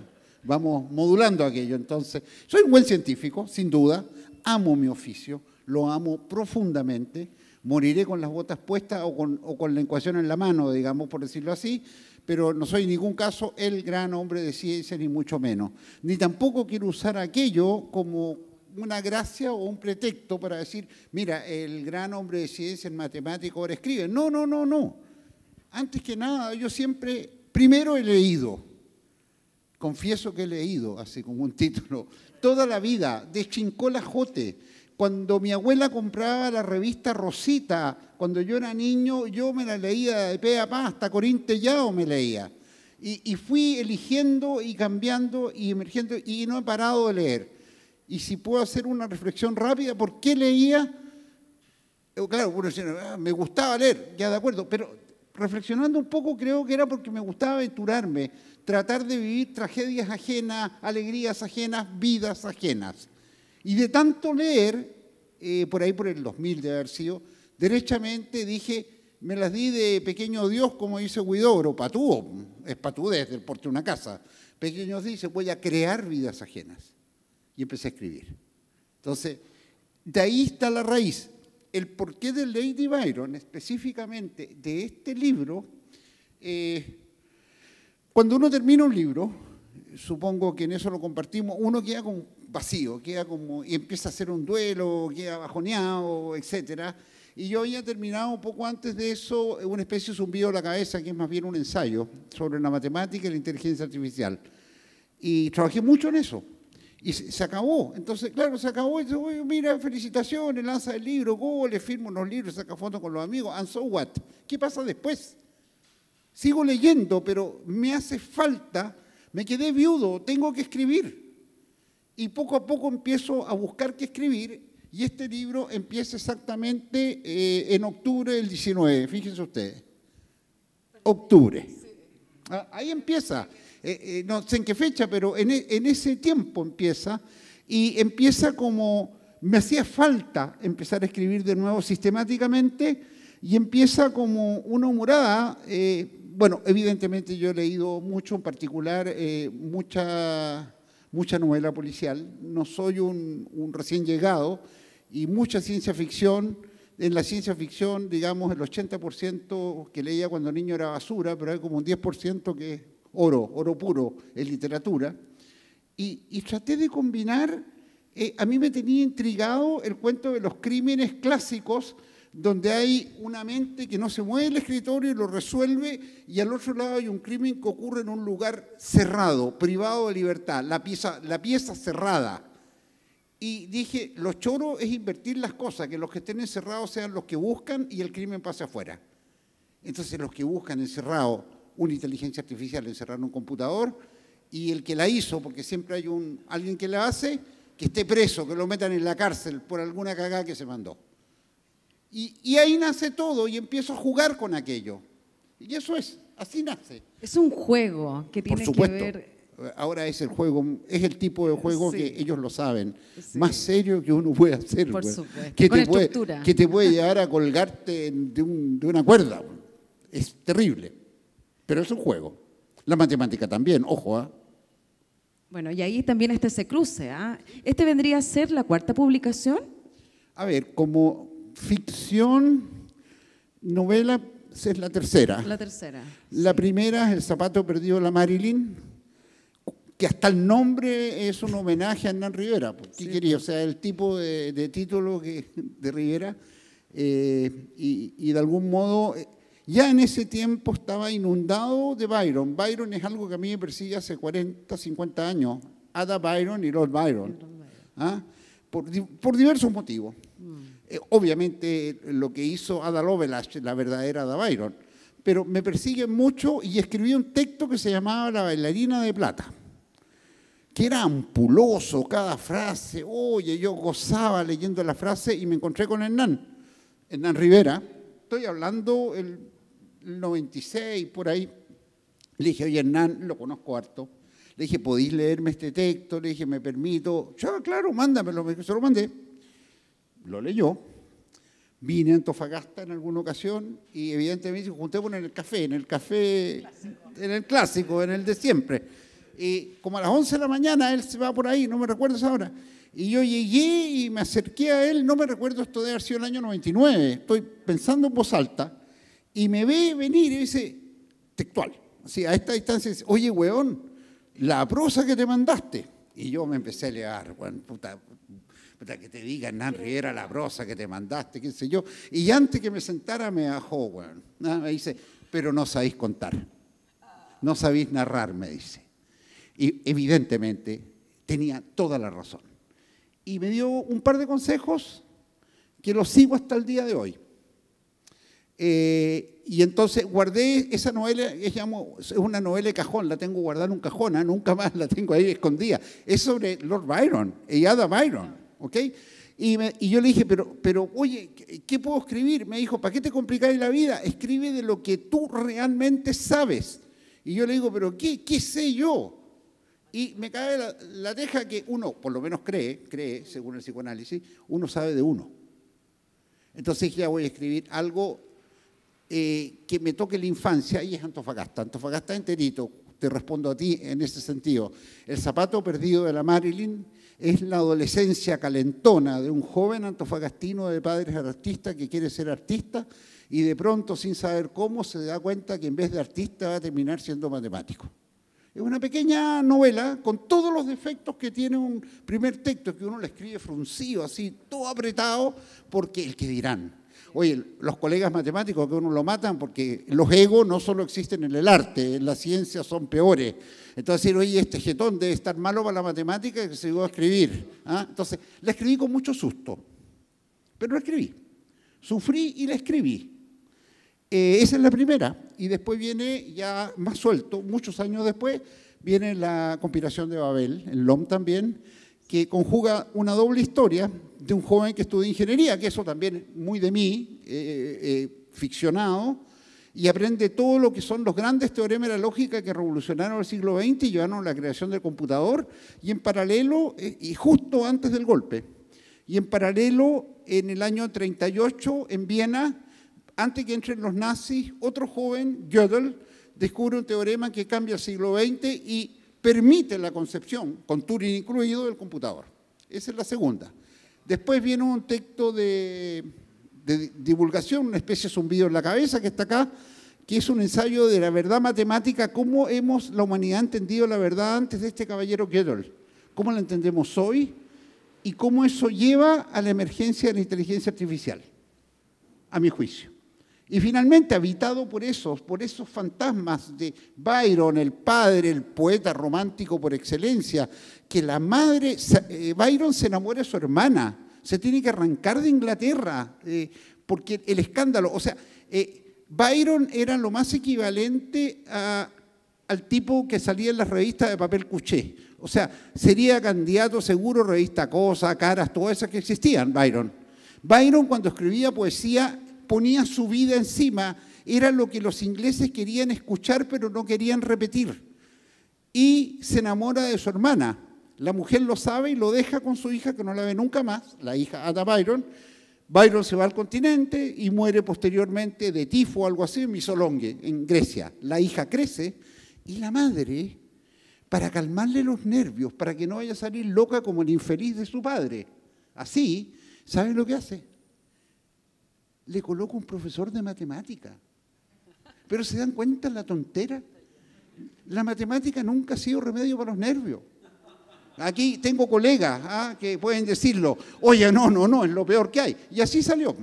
vamos modulando aquello. Entonces, soy un buen científico, sin duda, amo mi oficio, lo amo profundamente, moriré con las botas puestas o con la ecuación en la mano, digamos, por decirlo así, pero no soy en ningún caso el gran hombre de ciencia, ni mucho menos. Ni tampoco quiero usar aquello como una gracia o un pretexto para decir, mira, el gran hombre de ciencia, el matemático, ahora escribe. No, no, no, no. Antes que nada, yo siempre, primero he leído, confieso que he leído, así como un título, toda la vida, de Chincola Jote. Cuando mi abuela compraba la revista Rosita, cuando yo era niño, yo me la leía de pe a pa, hasta Corín Tellado me leía. Y fui eligiendo y cambiando y emergiendo y no he parado de leer. y si puedo hacer una reflexión rápida, ¿por qué leía? Claro, uno dice, me gustaba leer, ya de acuerdo, pero reflexionando un poco creo que era porque me gustaba aventurarme, tratar de vivir tragedias ajenas, alegrías ajenas, vidas ajenas. Y de tanto leer, por ahí por el 2000 de haber sido, derechamente dije, me las di de pequeño Dios, como dice Huidobro, patúo, es patú desde el porte de una casa. Pequeño Dios dice, voy a crear vidas ajenas. Y empecé a escribir. Entonces, de ahí está la raíz. El porqué de Lady Byron, específicamente de este libro, cuando uno termina un libro, supongo que en eso lo compartimos, uno queda como vacío, queda como, y empieza a hacer un duelo, queda bajoneado, etcétera. Y yo había terminado poco antes de eso una especie de zumbido de la cabeza, que es más bien un ensayo sobre la matemática y la inteligencia artificial. Y trabajé mucho en eso. Y se acabó. Entonces, claro, se acabó. Y dice, mira, felicitaciones, lanza el libro, le firmo unos libros, saca fotos con los amigos, and so what? ¿Qué pasa después? Sigo leyendo, pero me hace falta, me quedé viudo, tengo que escribir. Y poco a poco empiezo a buscar qué escribir, y este libro empieza exactamente en octubre del 19, fíjense ustedes. Octubre. Ahí empieza. No sé en qué fecha, pero en ese tiempo empieza, y empieza como, me hacía falta empezar a escribir de nuevo sistemáticamente, y empieza como una humorada. Bueno, evidentemente yo he leído mucho, en particular mucha novela policial, no soy un recién llegado, y mucha ciencia ficción. En la ciencia ficción, digamos, el 80% que leía cuando niño era basura, pero hay como un 10% que es oro puro en literatura. Y traté de combinar, a mí me tenía intrigado el cuento de los crímenes clásicos, donde hay una mente que no se mueve el escritorio y lo resuelve, y al otro lado hay un crimen que ocurre en un lugar cerrado, privado de libertad, la pieza cerrada. Y dije, lo choro es invertir las cosas, que los que estén encerrados sean los que buscan y el crimen pase afuera. Entonces los que buscan encerrado, una inteligencia artificial encerrada en un computador, y el que la hizo, porque siempre hay alguien que la hace, que esté preso, que lo metan en la cárcel por alguna cagada que se mandó. Y ahí nace todo, y empiezo a jugar con aquello. Y eso es, así nace. Es un juego que tiene que ver... Ahora es el juego, es el tipo de juego Sí. que ellos lo saben. Sí. Más serio que uno puede hacer. Por güey. supuesto, con estructura. Que te puede llevar a colgarte de una cuerda. Güey. Es terrible. Pero es un juego. La matemática también, ojo. ¿Ah? Bueno, y ahí también ese cruce. ¿Este vendría a ser la cuarta publicación? A ver, como ficción, novela, es la tercera. La tercera. La sí. primera es El zapato perdido de la Marilyn, que hasta el nombre es un homenaje a Hernán Rivera. ¿Qué Sí. quería? O sea, el tipo de título de Rivera. Y de algún modo, ya en ese tiempo estaba inundado de Byron. Byron es algo que a mí me persigue hace 40, 50 años. Ada Byron y Lord Byron. ¿Ah? Por diversos motivos. Obviamente lo que hizo Ada Lovelace, la verdadera Ada Byron. Pero me persigue mucho, y escribí un texto que se llamaba La bailarina de plata, que era ampuloso cada frase. Oye, yo gozaba leyendo la frase, y me encontré con Hernán Rivera. Estoy hablando el 96, por ahí. Le dije, oye, Hernán, lo conozco harto. Le dije, ¿podéis leerme este texto? Le dije, ¿me permito? Ya, claro, mándamelo. Se lo mandé. Lo leyó. Vine a Antofagasta en alguna ocasión, y evidentemente juntémonos en el café, en el clásico, en el de siempre. Y como a las 11 de la mañana, él se va por ahí, no me recuerdo esa hora. Y yo llegué y me acerqué a él, no me recuerdo, esto de haber sido el año 99, estoy pensando en voz alta, y me ve venir y dice, textual, así, a esta distancia, dice, oye, weón, la prosa que te mandaste. Y yo me empecé a leer, bueno, puta, que te diga Hernán Rivera la prosa que te mandaste, qué sé yo. Y antes que me sentara me bajó, bueno, me dice, pero no sabéis contar, no sabéis narrar, me dice. Y evidentemente tenía toda la razón. Y me dio un par de consejos que los sigo hasta el día de hoy. Y entonces guardé esa novela, es una novela de cajón, la tengo guardada en un cajón, nunca más la tengo ahí escondida. Es sobre Lord Byron, Ada Byron, ¿ok? Y yo le dije, pero oye, ¿qué puedo escribir? Me dijo, ¿para qué te complicáis la vida? Escribe de lo que tú realmente sabes. Y yo le digo, ¿pero qué sé yo? Y me cae la teja que uno, por lo menos cree, según el psicoanálisis, uno sabe de uno. Entonces ya voy a escribir algo que me toque la infancia, y es Antofagasta. Antofagasta enterito, te respondo a ti en ese sentido. El zapato perdido de la Marilyn es la adolescencia calentona de un joven antofagastino de padres artistas que quiere ser artista y de pronto, sin saber cómo, se da cuenta que en vez de artista va a terminar siendo matemático. Es una pequeña novela con todos los defectos que tiene un primer texto, que uno le escribe fruncido, así, todo apretado, porque el que dirán. Oye, los colegas matemáticos que uno lo matan porque los egos no solo existen en el arte, en la ciencia son peores. Entonces, oye, este jetón debe estar malo para la matemática que se llegó a escribir. ¿Ah? Entonces, la escribí con mucho susto, pero la escribí. Sufrí y la escribí. Esa es la primera. Y después viene, ya más suelto, muchos años después, viene la conspiración de Babel, en LOM también, que conjuga una doble historia de un joven que estudia ingeniería, que eso también es muy de mí, ficcionado, y aprende todo lo que son los grandes teoremas de la lógica que revolucionaron el siglo XX y llevaron a la creación del computador, y en paralelo, y justo antes del golpe, y en paralelo, en el año 38, en Viena, antes que entren los nazis, otro joven, Gödel, descubre un teorema que cambia el siglo XX y permite la concepción, con Turing incluido, del computador. Esa es la segunda. Después viene un texto de divulgación, una especie de zumbido en la cabeza que está acá, que es un ensayo de la verdad matemática, cómo la humanidad entendido la verdad antes de este caballero Gödel, cómo la entendemos hoy y cómo eso lleva a la emergencia de la inteligencia artificial, a mi juicio. Y finalmente, habitado por esos fantasmas de Byron, el padre, el poeta romántico por excelencia, que la madre, Byron se enamora de su hermana, se tiene que arrancar de Inglaterra, porque el escándalo, o sea, Byron era lo más equivalente al tipo que salía en las revistas de papel cuché. O sea, sería candidato seguro, revista Cosa, Caras, todas esas que existían, Byron. Byron, cuando escribía poesía, ponía su vida encima, era lo que los ingleses querían escuchar pero no querían repetir. Y se enamora de su hermana. La mujer lo sabe y lo deja con su hija, que no la ve nunca más, la hija Ada Byron. Byron se va al continente y muere posteriormente de tifo o algo así en Missolonghi, en Grecia. La hija crece y la madre, para calmarle los nervios, para que no vaya a salir loca como el infeliz de su padre, así, ¿saben lo que hace? Le coloca un profesor de matemática. Pero ¿se dan cuenta la tontera? La matemática nunca ha sido remedio para los nervios. Aquí tengo colegas que pueden decirlo. Oye, no, es lo peor que hay. Y así salió.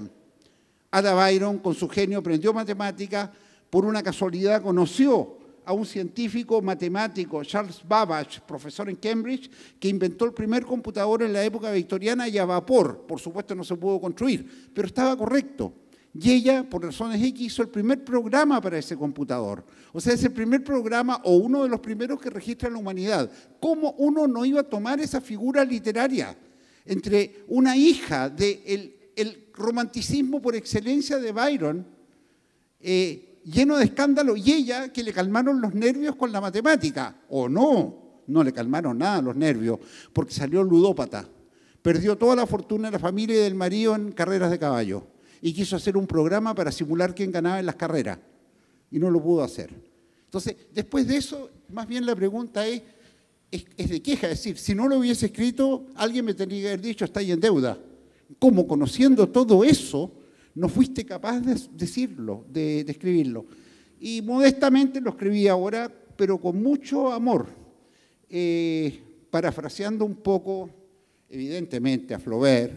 Ada Byron, con su genio, aprendió matemática. Por una casualidad conoció a un científico matemático, Charles Babbage, profesor en Cambridge, que inventó el primer computador en la época victoriana y a vapor. Por supuesto no se pudo construir, pero estaba correcto. Y ella, por razones X, hizo el primer programa para ese computador. O sea, es el primer programa o uno de los primeros que registra la humanidad. ¿Cómo uno no iba a tomar esa figura literaria entre una hija del romanticismo por excelencia de Byron, lleno de escándalo, y ella que le calmaron los nervios con la matemática? ¿O no? No le calmaron nada los nervios, porque salió ludópata. Perdió toda la fortuna de la familia y del marido en carreras de caballo. Y quiso hacer un programa para simular quién ganaba en las carreras. Y no lo pudo hacer. Entonces, después de eso, más bien la pregunta es de queja. Es decir, si no lo hubiese escrito, alguien me tendría que haber dicho, está ahí en deuda. ¿Cómo, conociendo todo eso, no fuiste capaz de decirlo, de escribirlo? Y modestamente lo escribí ahora, pero con mucho amor. Parafraseando un poco, evidentemente, a Flaubert,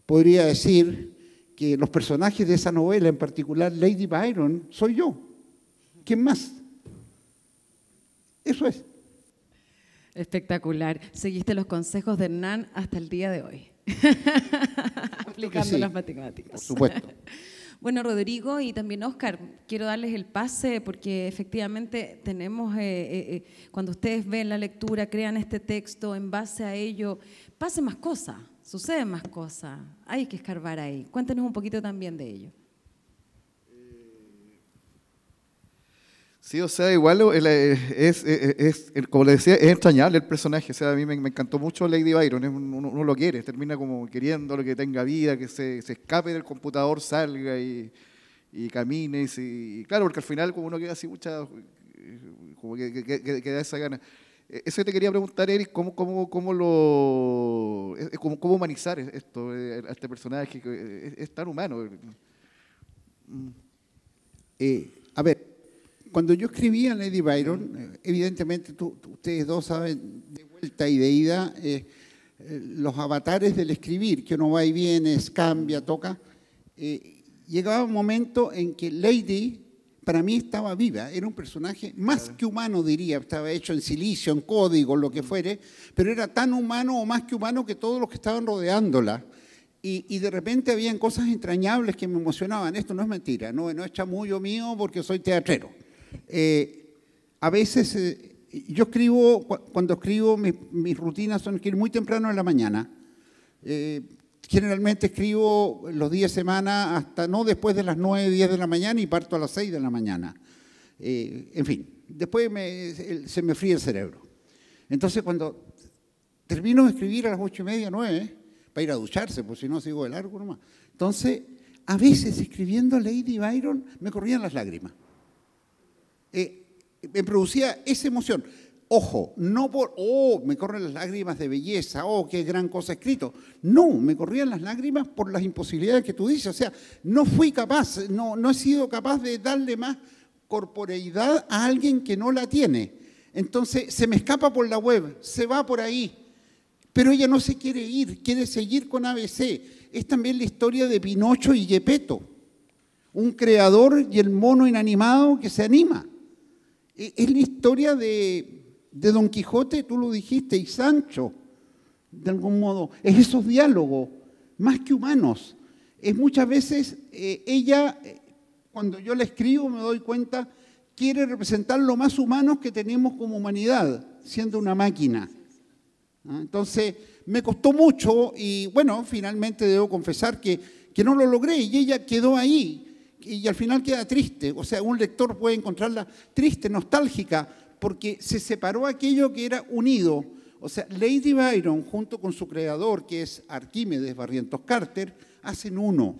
podría decir que los personajes de esa novela, en particular Lady Byron, soy yo. ¿Quién más? Eso es. Espectacular. Seguiste los consejos de Hernán hasta el día de hoy. Aplicando sí, las matemáticas. Por supuesto. Bueno, Rodrigo y también Oscar, quiero darles el pase porque efectivamente tenemos, cuando ustedes ven la lectura, crean este texto, en base a ello, pasen más cosas, suceden más cosas, hay que escarbar ahí. Cuéntenos un poquito también de ello. Sí, o sea, igual como le decía, es entrañable el personaje. O sea, a mí me encantó mucho Lady Byron, uno lo quiere, termina como queriendo lo que tenga vida, que se escape del computador, salga y camine. Y claro, porque al final como uno queda así como que da esa gana. Eso te quería preguntar, Eric, ¿cómo humanizar esto, a este personaje que es tan humano? A ver, cuando yo escribía Lady Byron, evidentemente ustedes dos saben de vuelta y de ida los avatares del escribir, que uno va y viene, cambia, toca. Llegaba un momento en que Lady, para mí, estaba viva. Era un personaje más que humano, diría. Estaba hecho en silicio, en código, lo que fuere, pero era tan humano o más que humano que todos los que estaban rodeándola. Y de repente habían cosas entrañables que me emocionaban. Esto no es mentira, no es chamullo mío porque soy teatrero. A veces yo escribo, cuando escribo mis rutinas son escribir muy temprano en la mañana. Generalmente escribo los días de semana hasta no después de las 9, 10 de la mañana y parto a las 6 de la mañana. En fin, después se me fríe el cerebro. Entonces cuando termino de escribir a las 8:30, 9, para ir a ducharse, pues si no sigo de largo nomás. Entonces, a veces escribiendo Lady Byron me corrían las lágrimas. Me producía esa emoción. Ojo, no por, me corren las lágrimas de belleza, qué gran cosa escrito. No, me corrían las lágrimas por las imposibilidades que tú dices. O sea, no fui capaz, no he sido capaz de darle más corporeidad a alguien que no la tiene. Entonces, se me escapa por la web, se va por ahí. Pero ella no se quiere ir, quiere seguir con ABC. Es también la historia de Pinocho y Gepetto, un creador y el mono inanimado que se anima. Es la historia de Don Quijote, tú lo dijiste, y Sancho, de algún modo. Es esos diálogos, más que humanos. Es muchas veces ella, cuando yo la escribo me doy cuenta, quiere representar lo más humanos que tenemos como humanidad, siendo una máquina. Entonces, me costó mucho y bueno, finalmente debo confesar que no lo logré y ella quedó ahí. Y al final queda triste, o sea, un lector puede encontrarla triste, nostálgica, porque se separó aquello que era unido. O sea, Lady Byron, junto con su creador, que es Arquímedes Barrientos Carter, hacen uno.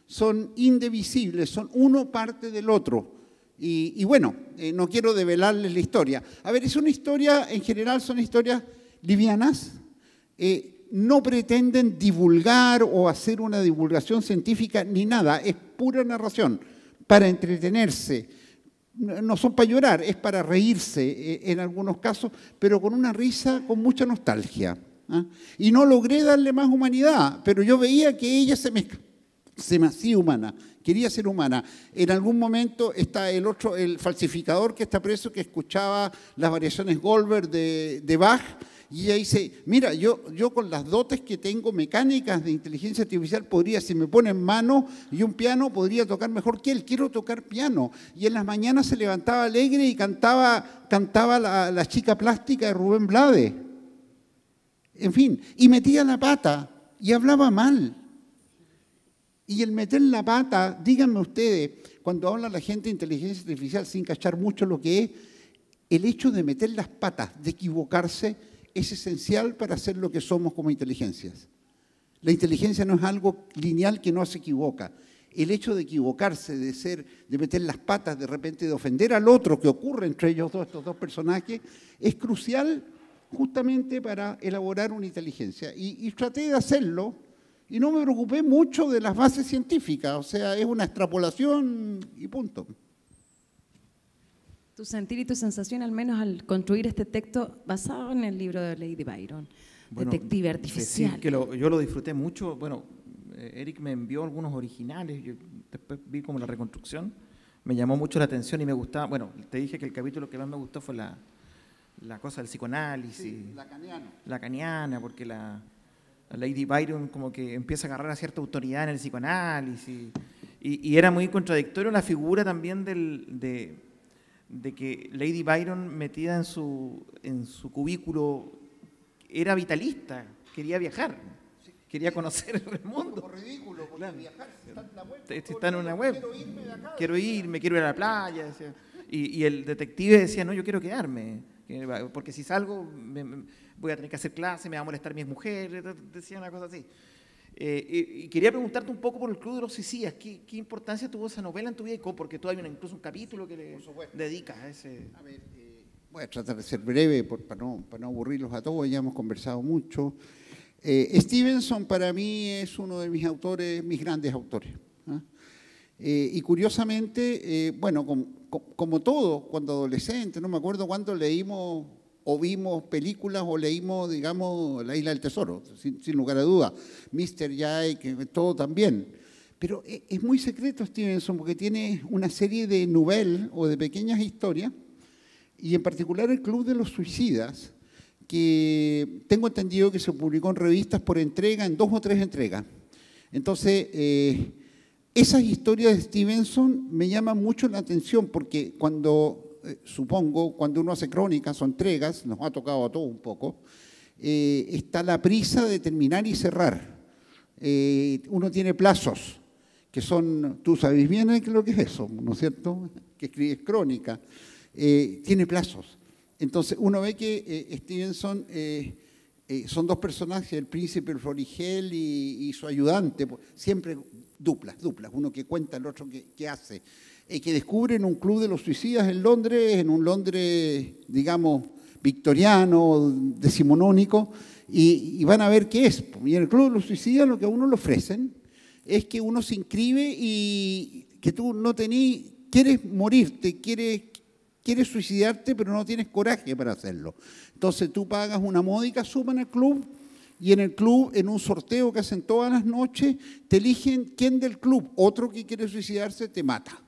Son indivisibles, son uno parte del otro. Y bueno, no quiero develarles la historia. A ver, es una historia, en general son historias livianas, no pretenden divulgar o hacer una divulgación científica ni nada, es pura narración, para entretenerse. No son para llorar, es para reírse en algunos casos, pero con una risa, con mucha nostalgia. Y no logré darle más humanidad, pero yo veía que ella se me hacía humana, quería ser humana. En algún momento está el falsificador que está preso, que escuchaba las variaciones Goldberg de Bach, y ella dice, mira, yo con las dotes que tengo mecánicas de inteligencia artificial podría, si me ponen mano y un piano, podría tocar mejor que él. Quiero tocar piano. Y en las mañanas se levantaba alegre y cantaba la chica plástica de Rubén Blades. En fin, y metía la pata y hablaba mal. Y el meter la pata, díganme ustedes, cuando habla la gente de inteligencia artificial sin cachar mucho lo que es, el hecho de meter las patas, de equivocarse, es esencial para hacer lo que somos como inteligencias. La inteligencia no es algo lineal que no se equivoca. El hecho de equivocarse, de meter las patas, de repente de ofender al otro, que ocurre entre ellos estos dos personajes, es crucial justamente para elaborar una inteligencia. Y traté de hacerlo y no me preocupé mucho de las bases científicas, o sea, es una extrapolación y punto. Tu sentir y tu sensación, al menos al construir este texto basado en el libro de Lady Byron, bueno, Detective Artificial. Decir que yo lo disfruté mucho. Bueno, Eric me envió algunos originales, yo después vi como la reconstrucción, me llamó mucho la atención y me gustaba. Bueno, te dije que el capítulo que más me gustó fue la cosa del psicoanálisis. Sí, lacaniana, porque la Lady Byron como que empieza a agarrar a cierta autoridad en el psicoanálisis Y era muy contradictorio la figura también de que Lady Byron, metida en su cubículo, era vitalista, quería viajar, quería conocer el mundo. Como ridículo, porque Claro. viajar está en la web. Está en una web. Quiero irme de acá. Quiero ir a la playa. Decía. Y el detective decía, no, yo quiero quedarme, porque si salgo voy a tener que hacer clase, me va a molestar mi mujer, decía una cosa así. Y quería preguntarte un poco por el Club de los Suicidas. ¿Qué importancia tuvo esa novela en tu vida? Porque tú hay incluso un capítulo que le dedicas a ese... A ver, voy a tratar de ser breve para no aburrirlos a todos, ya hemos conversado mucho. Stevenson para mí es uno de mis autores, mis grandes autores. ¿Ah? Y curiosamente, bueno, como todo, cuando adolescente, no me acuerdo cuándo leímos o vimos películas o leímos, digamos, La Isla del Tesoro, sin lugar a duda. Mr. Jack, todo también. Pero es muy secreto Stevenson porque tiene una serie de novelas o de pequeñas historias, y en particular el Club de los Suicidas, que tengo entendido que se publicó en revistas por entrega, en 2 o 3 entregas. Entonces, esas historias de Stevenson me llaman mucho la atención porque supongo, cuando uno hace crónicas o entregas, nos ha tocado a todos un poco, está la prisa de terminar y cerrar. Uno tiene plazos, que son, tú sabes bien lo que es eso, ¿no es cierto? Que escribes crónica. Tiene plazos. Entonces, uno ve que Stevenson son 2 personajes, el príncipe Florigel y su ayudante, siempre duplas, uno que cuenta, el otro que hace. Que descubren un club de los suicidas en Londres, en un Londres, digamos, victoriano, decimonónico, y van a ver qué es. Y en el club de los suicidas lo que a uno le ofrecen es que uno se inscribe y que tú no quieres morirte, quieres suicidarte, pero no tienes coraje para hacerlo. Entonces tú pagas una módica suma en el club, y en el club, en un sorteo que hacen todas las noches, te eligen quién del club, otro que quiere suicidarse, te mata.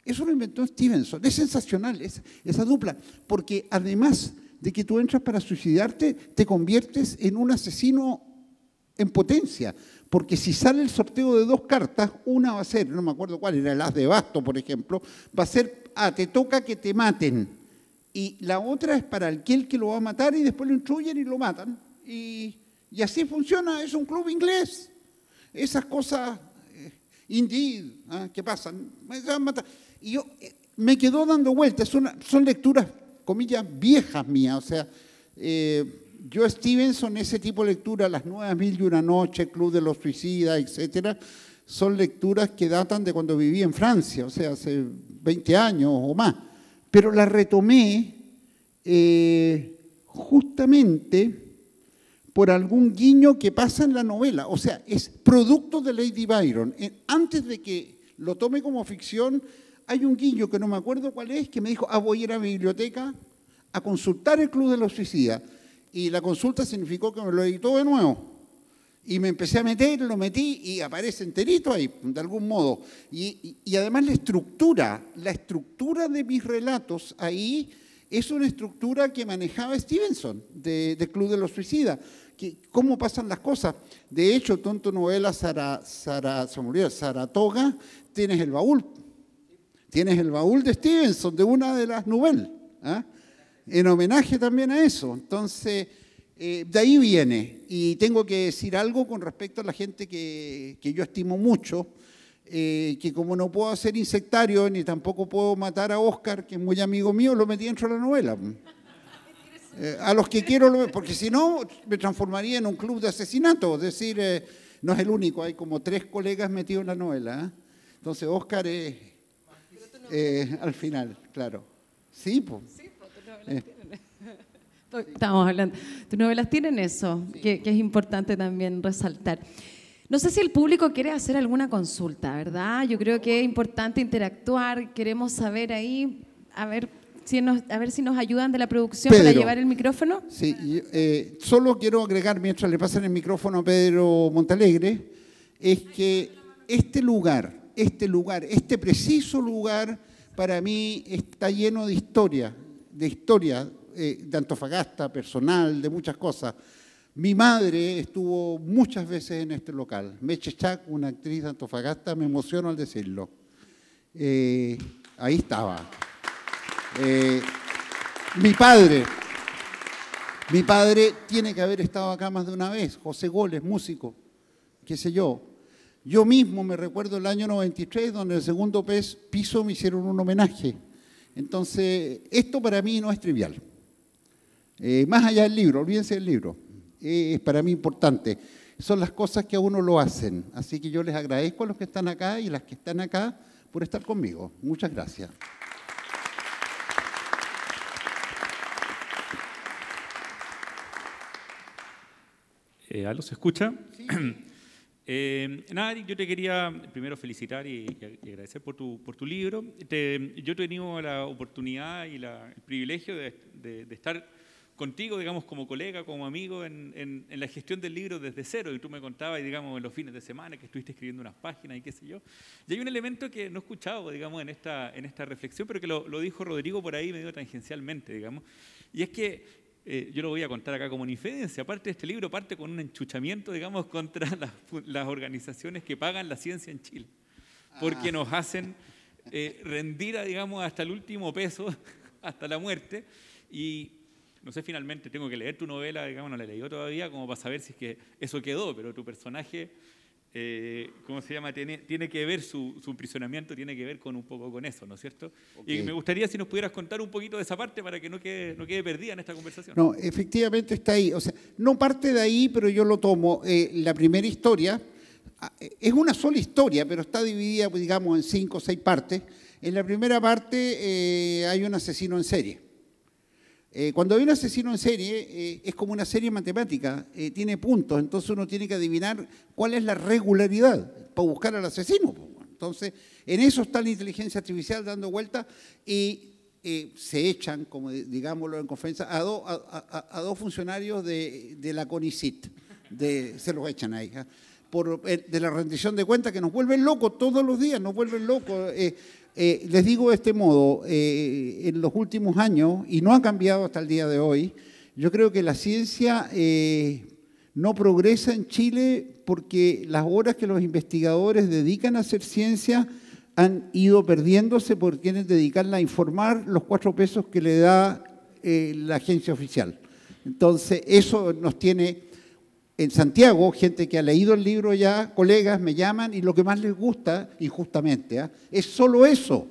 Eso lo inventó Stevenson. Es sensacional esa dupla, porque además de que tú entras para suicidarte, te conviertes en un asesino en potencia, porque si sale el sorteo de 2 cartas, una va a ser, no me acuerdo cuál, era el as de basto, por ejemplo, va a ser, te toca que te maten, y la otra es para aquel que lo va a matar y después lo instruyen y lo matan, y así funciona, es un club inglés. Esas cosas, indeed, que pasan, me van a matar. Y yo me quedo dando vueltas, son lecturas, comillas, viejas mías, o sea, yo Stevenson, ese tipo de lectura, Las Nuevas Mil y una Noche, El Club de los Suicidas, etcétera, son lecturas que datan de cuando viví en Francia, o sea, hace 20 años o más. Pero las retomé justamente por algún guiño que pasa en la novela, o sea, es producto de Lady Byron. Antes de que lo tome como ficción, hay un guiño que no me acuerdo cuál es, que me dijo, voy a ir a la biblioteca a consultar el Club de los Suicidas. Y la consulta significó que me lo editó de nuevo. Y me empecé a meter, lo metí y aparece enterito ahí, de algún modo. Y además la estructura de mis relatos ahí es una estructura que manejaba Stevenson, de Club de los Suicidas. ¿Cómo pasan las cosas? De hecho, tú en tu novela Saratoga tienes el baúl. Tienes el baúl de Stevenson, de una de las novelas, en homenaje también a eso. Entonces, de ahí viene. Y tengo que decir algo con respecto a la gente que yo estimo mucho, que como no puedo hacer insectario, ni tampoco puedo matar a Oscar, que es muy amigo mío, lo metí dentro de la novela. A los que quiero, porque si no, me transformaría en un club de asesinato. Es decir, no es el único, hay como 3 colegas metidos en la novela. Entonces, Oscar es... al final, claro. Sí, pues. Sí, pues tus novelas tienen. Estamos hablando. Tus novelas tienen eso, sí, que es importante también resaltar. No sé si el público quiere hacer alguna consulta, ¿verdad? Yo creo que es importante interactuar. Queremos saber ahí, a ver si nos ayudan de la producción, Pedro, para llevar el micrófono. Sí, solo quiero agregar, mientras le pasan el micrófono a Pedro Montalegre, es que este preciso lugar, para mí está lleno de historia de Antofagasta, personal, de muchas cosas. Mi madre estuvo muchas veces en este local. Meche Chac, una actriz de Antofagasta, me emociono al decirlo. Ahí estaba. Mi padre tiene que haber estado acá más de una vez. José Goles, músico, qué sé yo. Yo mismo me recuerdo el año 93, donde en el segundo piso me hicieron un homenaje. Entonces, esto para mí no es trivial. Más allá del libro, olvídense del libro. Es para mí importante. Son las cosas que a uno lo hacen. Así que yo les agradezco a los que están acá y las que están acá por estar conmigo. Muchas gracias. ¿Aló se escucha? Sí. Nada, Eric, yo te quería primero felicitar y agradecer por tu libro. Yo he tenido la oportunidad y el privilegio de estar contigo, digamos, como colega, como amigo, en la gestión del libro desde cero. Y tú me contabas, digamos, en los fines de semana que estuviste escribiendo unas páginas y qué sé yo. Y hay un elemento que no he escuchado, digamos, en esta reflexión, pero que lo dijo Rodrigo por ahí medio tangencialmente, digamos. Y es que yo lo voy a contar acá como una infidencia. Aparte de este libro, parte con un enchuchamiento, digamos, contra las organizaciones que pagan la ciencia en Chile, porque nos hacen rendir, digamos, hasta el último peso, hasta la muerte. Y no sé, finalmente tengo que leer tu novela, digamos, no la he leído todavía, como para saber si es que eso quedó, pero tu personaje, ¿cómo se llama? Tiene que ver, su aprisionamiento tiene que ver con un poco con eso, ¿no es cierto? Okay. Y me gustaría si nos pudieras contar un poquito de esa parte para que no quede perdida en esta conversación. No, efectivamente está ahí. O sea, no parte de ahí, pero yo lo tomo. La primera historia es una sola historia, pero está dividida, digamos, en 5 o 6 partes. En la primera parte hay un asesino en serie. Cuando hay un asesino en serie, es como una serie matemática, tiene puntos, entonces uno tiene que adivinar cuál es la regularidad para buscar al asesino. Entonces, en eso está la inteligencia artificial dando vueltas y se echan, como digámoslo en confianza, a dos funcionarios de la CONICIT, se los echan ahí, de la rendición de cuentas que nos vuelven locos todos los días, nos vuelven locos. Les digo de este modo, en los últimos años, y no ha cambiado hasta el día de hoy, yo creo que la ciencia no progresa en Chile porque las horas que los investigadores dedican a hacer ciencia han ido perdiéndose por quienes dedicarla a informar los 4 pesos que le da la agencia oficial. Entonces, eso nos tiene... En Santiago, gente que ha leído el libro ya, colegas, me llaman y lo que más les gusta, injustamente, es solo eso,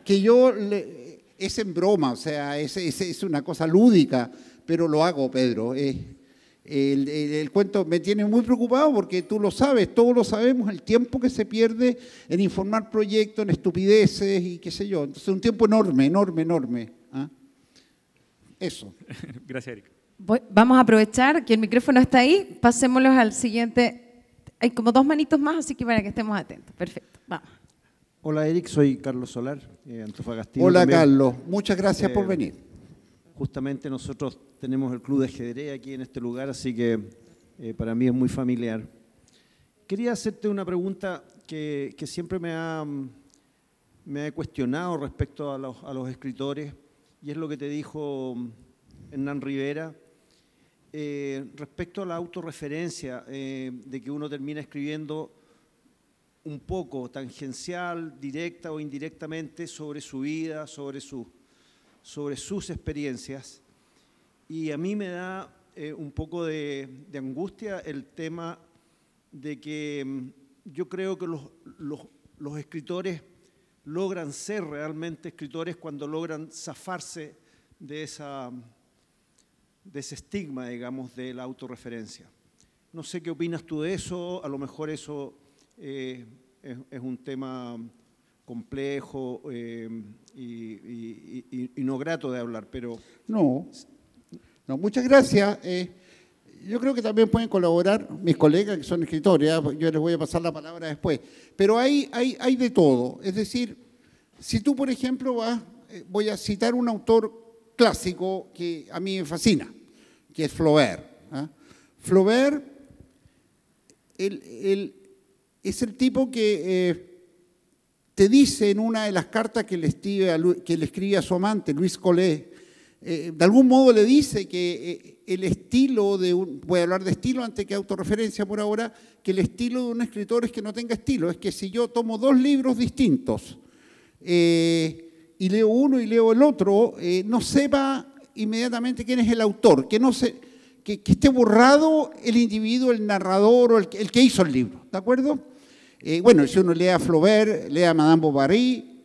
que es en broma, o sea, es una cosa lúdica, pero lo hago, Pedro. El cuento me tiene muy preocupado porque tú lo sabes, todos lo sabemos, el tiempo que se pierde en informar proyectos, en estupideces y qué sé yo. Entonces, un tiempo enorme, enorme, enorme. Eso. Gracias, Eric. Vamos a aprovechar que el micrófono está ahí, pasémoslos al siguiente. Hay como 2 manitos más, así que para que estemos atentos. Perfecto, vamos. Hola Eric, soy Carlos Solar, antofagastino. Hola también. Carlos, muchas gracias por venir. Justamente nosotros tenemos el club de ajedrez aquí en este lugar, así que para mí es muy familiar. Quería hacerte una pregunta que siempre me he cuestionado respecto a los escritores, y es lo que te dijo Hernán Rivera, respecto a la autorreferencia, de que uno termina escribiendo un poco tangencial, directa o indirectamente sobre su vida, sobre sus experiencias. Y a mí me da un poco de angustia el tema de que yo creo que los escritores logran ser realmente escritores cuando logran zafarse de ese estigma, digamos, de la autorreferencia. No sé qué opinas tú de eso, a lo mejor eso es un tema complejo y no grato de hablar, pero... No, muchas gracias. Yo creo que también pueden colaborar mis colegas que son escritores, yo les voy a pasar la palabra después, pero hay de todo. Es decir, si tú, por ejemplo, voy a citar un autor clásico que a mí me fascina, que es Flaubert. Flaubert es el tipo que te dice en una de las cartas que le escribe a su amante, Luis Collet, de algún modo le dice que el estilo voy a hablar de estilo antes que autorreferencia por ahora, que el estilo de un escritor es que no tenga estilo, es que si yo tomo dos libros distintos y leo uno y leo el otro, no sepa inmediatamente quién es el autor, que esté borrado el individuo, el narrador o el que hizo el libro, ¿de acuerdo? Bueno, si uno lee a Flaubert, lee a Madame Bovary,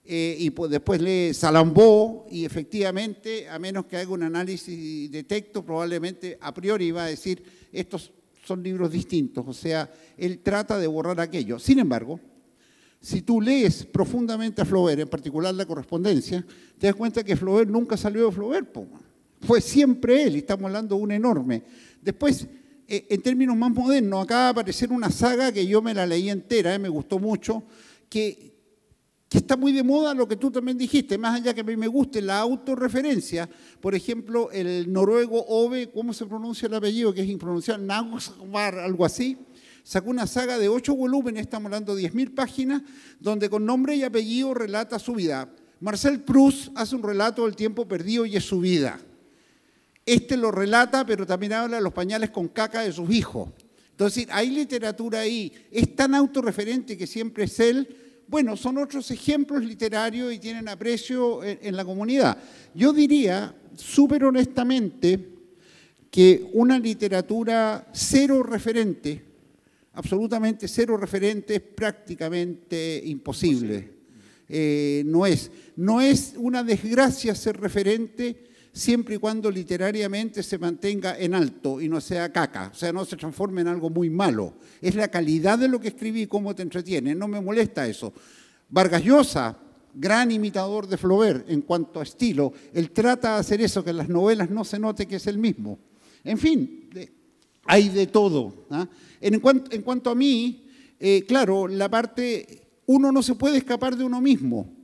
y pues después lee Salambó, y efectivamente, a menos que haga un análisis de texto, probablemente a priori va a decir, estos son libros distintos, o sea, él trata de borrar aquello. Sin embargo, si tú lees profundamente a Flaubert, en particular la correspondencia, te das cuenta que Flaubert nunca salió de Flaubert, fue siempre él, y estamos hablando de un enorme. Después, en términos más modernos, acaba de aparecer una saga que yo me la leí entera, me gustó mucho, que está muy de moda lo que tú también dijiste, más allá que a mí me guste la autorreferencia. Por ejemplo, el noruego Ove, ¿cómo se pronuncia el apellido? Que es impronunciable, Nagsvar, algo así. Sacó una saga de 8 volúmenes, estamos hablando de 10.000 páginas, donde con nombre y apellido relata su vida. Marcel Proust hace un relato del tiempo perdido y es su vida. Este lo relata, pero también habla de los pañales con caca de sus hijos. Entonces, hay literatura ahí. Es tan autorreferente que siempre es él. Bueno, son otros ejemplos literarios y tienen aprecio en la comunidad. Yo diría, súper honestamente, que una literatura cero referente, absolutamente cero referente, es prácticamente imposible. No es una desgracia ser referente siempre y cuando literariamente se mantenga en alto y no sea caca, o sea, no se transforme en algo muy malo. Es la calidad de lo que escribí y cómo te entretiene, no me molesta eso. Vargas Llosa, gran imitador de Flaubert en cuanto a estilo, él trata de hacer eso, que en las novelas no se note que es el mismo. En fin, hay de todo. ¿Ah? En cuanto a mí, claro, la parte, uno no se puede escapar de uno mismo.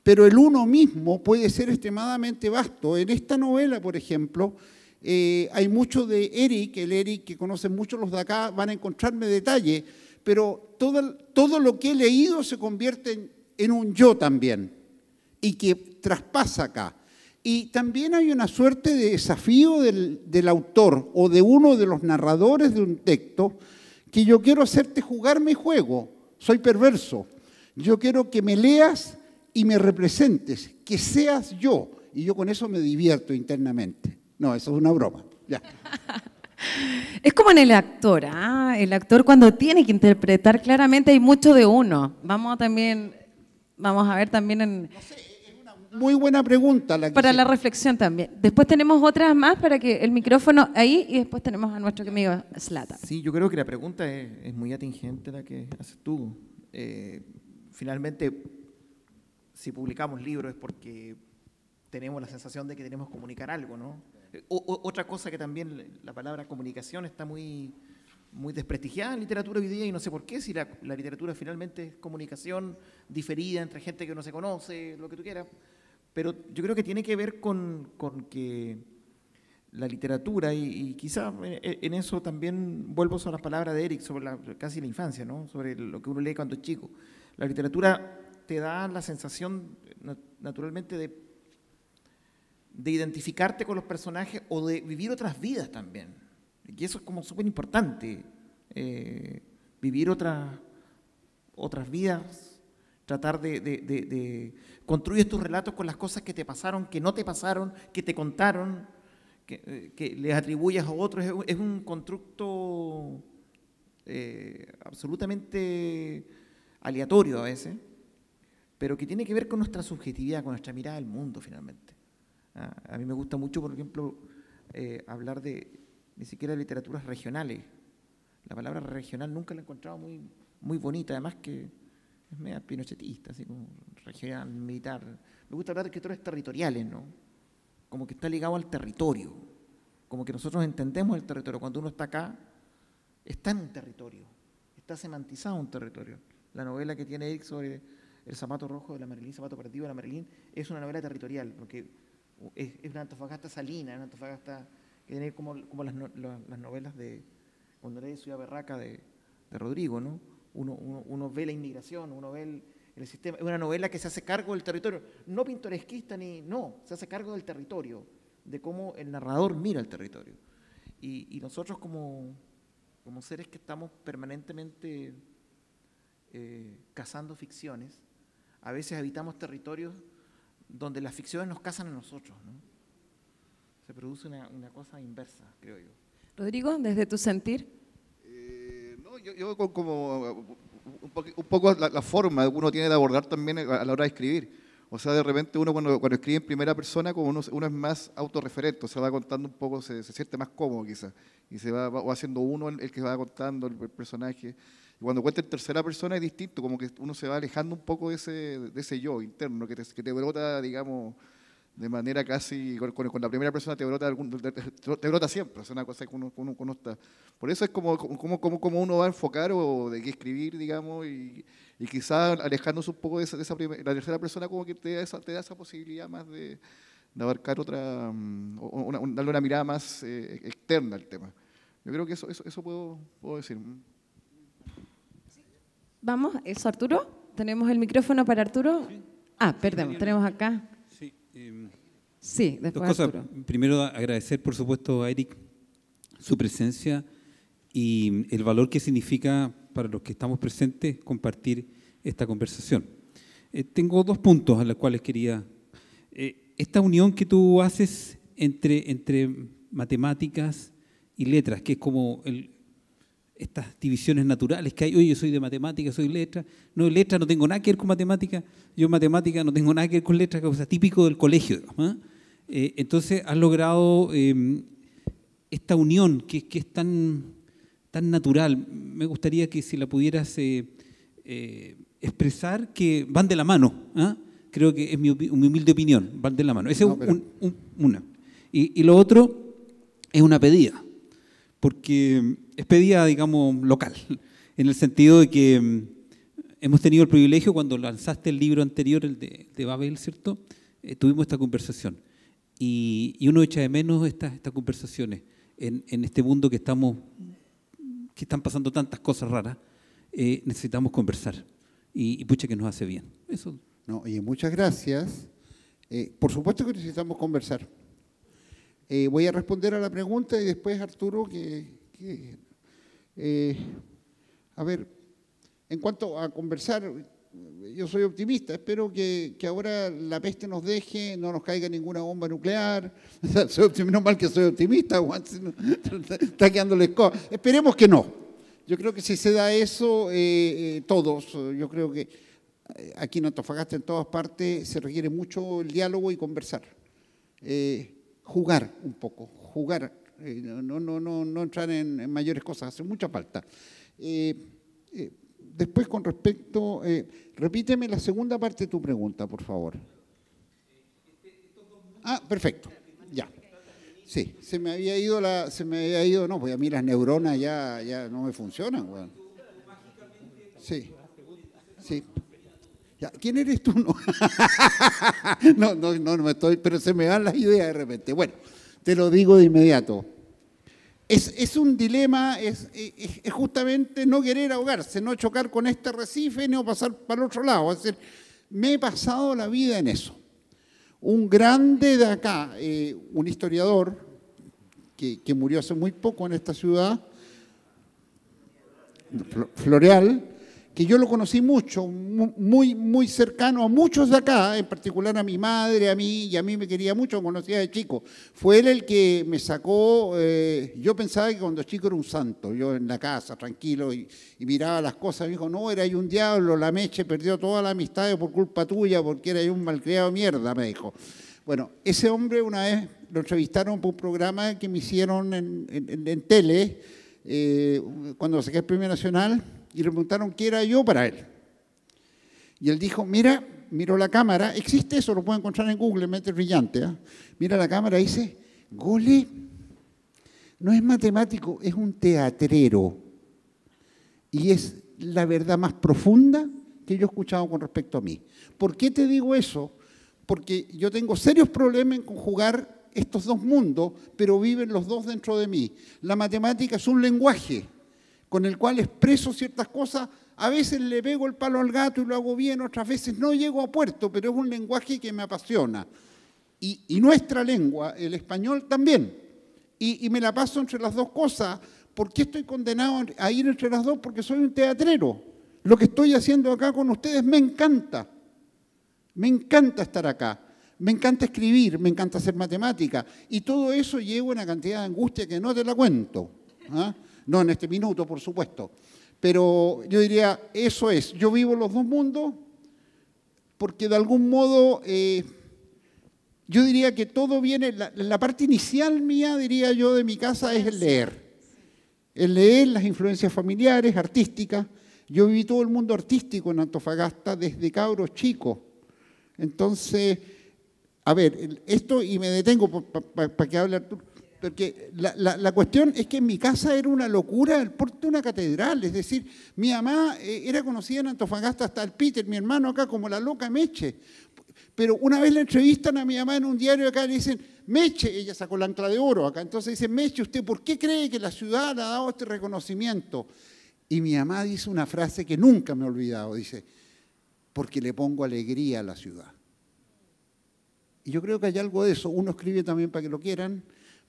Pero el uno mismo puede ser extremadamente vasto. En esta novela, por ejemplo, hay mucho de Eric, el Eric que conocen muchos los de acá, van a encontrarme detalle, pero todo lo que he leído se convierte en un yo también, y que traspasa acá. Y también hay una suerte de desafío del autor o de uno de los narradores de un texto, que yo quiero hacerte jugar mi juego, soy perverso, yo quiero que me leas y me representes, que seas yo, y yo con eso me divierto internamente. No, eso es una broma. Ya. Es como en el actor, ¿ah? El actor cuando tiene que interpretar claramente hay mucho de uno. Vamos a ver también en... No sé, es una muy buena pregunta. Para la reflexión también. Después tenemos otras más para que el micrófono ahí y después tenemos a nuestro amigo Zlatan. Sí, yo creo que la pregunta es muy atingente la que haces tú. Finalmente, si publicamos libros es porque tenemos la sensación de que tenemos que comunicar algo, ¿no? Otra cosa que también la palabra comunicación está muy desprestigiada en literatura hoy día, y no sé por qué, si la literatura finalmente es comunicación diferida entre gente que no se conoce, lo que tú quieras, pero yo creo que tiene que ver con que la literatura, y quizás en eso también vuelvo a las palabras de Eric sobre casi la infancia, ¿no? Sobre lo que uno lee cuando es chico. La literatura te da la sensación naturalmente de identificarte con los personajes o de vivir otras vidas también. Y eso es como súper importante, vivir otras vidas, tratar de construir tus relatos con las cosas que te pasaron, que no te pasaron, que te contaron, que les atribuyas a otros. Es un constructo absolutamente aleatorio a veces, pero que tiene que ver con nuestra subjetividad, con nuestra mirada del mundo finalmente. A mí me gusta mucho, por ejemplo, hablar ni siquiera de literaturas regionales. La palabra regional nunca la he encontrado muy bonita, además que es media pinochetista, así como regional, militar. Me gusta hablar de escritores territoriales, ¿no? Como que está ligado al territorio, como que nosotros entendemos el territorio. Cuando uno está acá, está en un territorio, está semantizado en un territorio. La novela que tiene Eric sobre El zapato rojo de la Marilyn, zapato perdido de la Marilyn, es una novela territorial, porque es una Antofagasta salina, una Antofagasta que tiene como las novelas de cuando leí Ciudad Berraca de Rodrigo, ¿no? Uno ve la inmigración, uno ve el sistema. Es una novela que se hace cargo del territorio, no pintoresquista no, se hace cargo del territorio, de cómo el narrador mira el territorio. Y nosotros como seres que estamos permanentemente cazando ficciones, a veces habitamos territorios donde las ficciones nos cazan a nosotros, ¿no? Se produce una cosa inversa, creo yo. Rodrigo, desde tu sentir. No, yo como un poco la forma que uno tiene de abordar también a la hora de escribir. O sea, de repente uno cuando escribe en primera persona, como uno es más autorreferente, o sea, va contando un poco, se siente más cómodo quizás, y se va haciendo uno el que va contando el personaje. Y cuando cuenta en tercera persona es distinto, como que uno se va alejando un poco de ese yo interno, que te brota, digamos, de manera casi, con la primera persona te brota siempre, es una cosa que uno está. Por eso es como uno va a enfocar o de qué escribir, digamos, y quizás alejándose un poco de la tercera persona, como que te da esa posibilidad más de abarcar otra, darle una mirada más externa al tema. Yo creo que eso puedo decir. Vamos, ¿eso Arturo? ¿Tenemos el micrófono para Arturo? Sí. Perdón, tenemos acá. Sí, sí, después dos cosas. Arturo. Primero, agradecer, por supuesto, a Eric su presencia y el valor que significa para los que estamos presentes compartir esta conversación. Tengo 2 puntos a los cuales quería... esta unión que tú haces entre matemáticas y letras, que es como estas divisiones naturales que hay. Oye, yo soy de matemáticas, soy letra. No, letra no tengo nada que ver con matemática. Yo matemática no tengo nada que ver con letra, que es típico del colegio. Entonces, has logrado esta unión que es tan natural. Me gustaría que si la pudieras expresar, que van de la mano. Creo que es mi humilde opinión, van de la mano. Esa es una. Y lo otro es una pedida. Porque es pedida, digamos, local, en el sentido de que hemos tenido el privilegio, cuando lanzaste el libro anterior, el de Babel, ¿cierto? Tuvimos esta conversación. Y uno echa de menos estas conversaciones en este mundo que están pasando tantas cosas raras. Necesitamos conversar. Y pucha que nos hace bien. Eso. No, oye, muchas gracias. Por supuesto que necesitamos conversar. Voy a responder a la pregunta y después Arturo, a ver, en cuanto a conversar, yo soy optimista, espero que ahora la peste nos deje, no nos caiga ninguna bomba nuclear. Menos mal que soy optimista, Juan, está quedándoles cosas. Esperemos que no. Yo creo que si se da eso, todos, yo creo que aquí en Antofagasta, en todas partes, se requiere mucho el diálogo y conversar. Jugar un poco, jugar, no entrar en mayores cosas, hace mucha falta. Después, con respecto, repíteme la segunda parte de tu pregunta, por favor. Perfecto, ya. Sí, se me había ido, no, pues a mí las neuronas ya no me funcionan, bueno. Sí. Ya, ¿quién eres tú? No me estoy, pero se me van las ideas de repente. Bueno, te lo digo de inmediato. Es un dilema, es justamente no querer ahogarse, no chocar con este arrecife, no pasar para el otro lado. Es decir, me he pasado la vida en eso. Un grande de acá, un historiador que murió hace muy poco en esta ciudad, Floreal, que yo lo conocí mucho, muy cercano a muchos de acá, en particular a mi madre, a mí, y a mí me quería mucho, me conocía de chico. Fue él el que me sacó, yo pensaba que cuando chico era un santo, yo en la casa, tranquilo, y miraba las cosas, me dijo, no, era ahí un diablo, la Meche perdió toda la amistad por culpa tuya, porque era ahí un malcriado de mierda, me dijo. Bueno, ese hombre una vez lo entrevistaron por un programa que me hicieron en tele, cuando saqué el Premio Nacional, y le preguntaron qué era yo para él. Y él dijo, miró la cámara, existe eso, lo pueden encontrar en Google, mente brillante. Mira la cámara y dice, Gole no es matemático, es un teatrero. Y es la verdad más profunda que yo he escuchado con respecto a mí. ¿Por qué te digo eso? Porque yo tengo serios problemas en conjugar estos dos mundos, pero viven los dos dentro de mí. La matemática es un lenguaje con el cual expreso ciertas cosas a veces le pego el palo al gato y lo hago bien, otras veces no llego a puerto, pero es un lenguaje que me apasiona. Y nuestra lengua, el español, también. Y me la paso entre las dos cosas. ¿Por qué estoy condenado a ir entre las dos? Porque soy un teatrero. Lo que estoy haciendo acá con ustedes me encanta. Me encanta estar acá. Me encanta escribir, me encanta hacer matemática. Y todo eso lleva una cantidad de angustia que no te la cuento. ¿Ah? No en este minuto, por supuesto. Pero yo diría, eso es. Yo vivo los dos mundos porque de algún modo, yo diría que todo viene, la parte inicial mía, diría yo, de mi casa es el leer. El leer, las influencias familiares, artísticas. Yo viví todo el mundo artístico en Antofagasta desde cabros chicos. Entonces, a ver, esto, y me detengo para que hable Arturo, porque la cuestión es que en mi casa era una locura el porte de una catedral. Es decir, mi mamá era conocida en Antofagasta hasta el Peter, mi hermano acá, como la loca Meche. Pero una vez le entrevistan a mi mamá en un diario acá y le dicen, Meche, ella sacó la ancla de oro acá, entonces dice, Meche, ¿usted por qué cree que la ciudad le ha dado este reconocimiento? Y mi mamá dice una frase que nunca me he olvidado, dice, porque le pongo alegría a la ciudad. Y yo creo que hay algo de eso, uno escribe también para que lo quieran,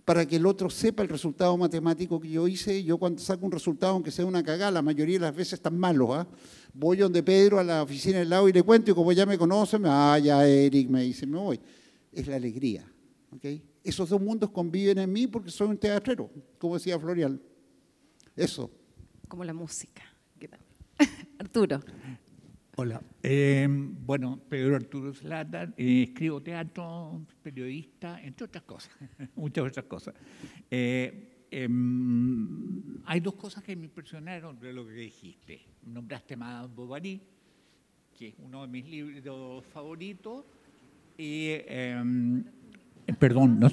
para que el otro sepa el resultado matemático que yo hice. Yo cuando saco un resultado, aunque sea una cagada, la mayoría de las veces están malos, ¿ah? Voy donde Pedro a la oficina del lado y le cuento, y como ya me conoce, ya Eric, me dice, me voy. Es la alegría, ¿ok? Esos dos mundos conviven en mí porque soy un teatrero, como decía Florial. Eso. Como la música. ¿Qué tal? Arturo. Hola. Bueno, Pedro Arturo Slata, escribo teatro, periodista, entre otras cosas, muchas otras cosas. Hay dos cosas que me impresionaron de lo que dijiste. Nombraste a Madame Bovary, que es uno de mis libros favoritos, y, perdón, no,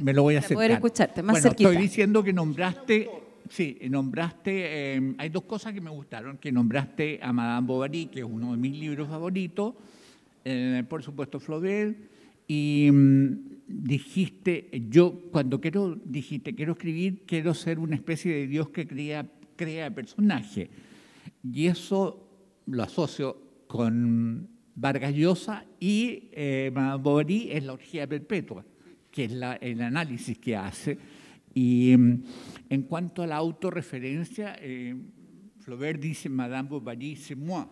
me lo voy a acercar. Para poder escucharte, más bueno, cerquita. Estoy diciendo que nombraste... Sí, nombraste, hay dos cosas que me gustaron, que nombraste a Madame Bovary, que es uno de mis libros favoritos, por supuesto Flaubert, y dijiste, dijiste, quiero escribir, quiero ser una especie de Dios que crea personaje. Y eso lo asocio con Vargas Llosa y Madame Bovary es la orgía perpetua, que es el análisis que hace. Y en cuanto a la autorreferencia, Flaubert dice Madame Bovary, c'est moi.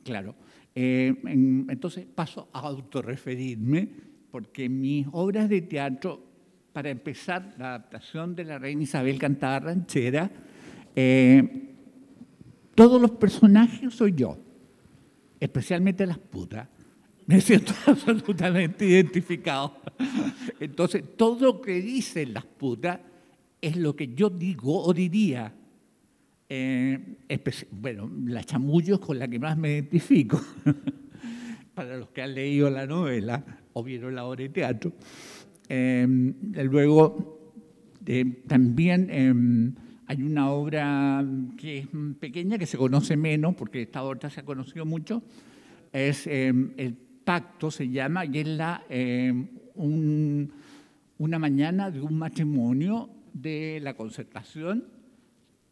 Claro. Entonces paso a autorreferirme, porque mis obras de teatro, para empezar, la adaptación de La Reina Isabel cantada ranchera, todos los personajes soy yo, especialmente las putas. Me siento absolutamente identificado. Entonces, todo lo que dicen las putas es lo que yo digo o diría. Bueno, la chamullo es con la que más me identifico. Para los que han leído la novela o vieron la obra de teatro. Luego, también hay una obra que es pequeña, que se conoce menos, porque esta obra se ha conocido mucho, es El Pacto, se llama, y es una mañana de un matrimonio de la Concertación,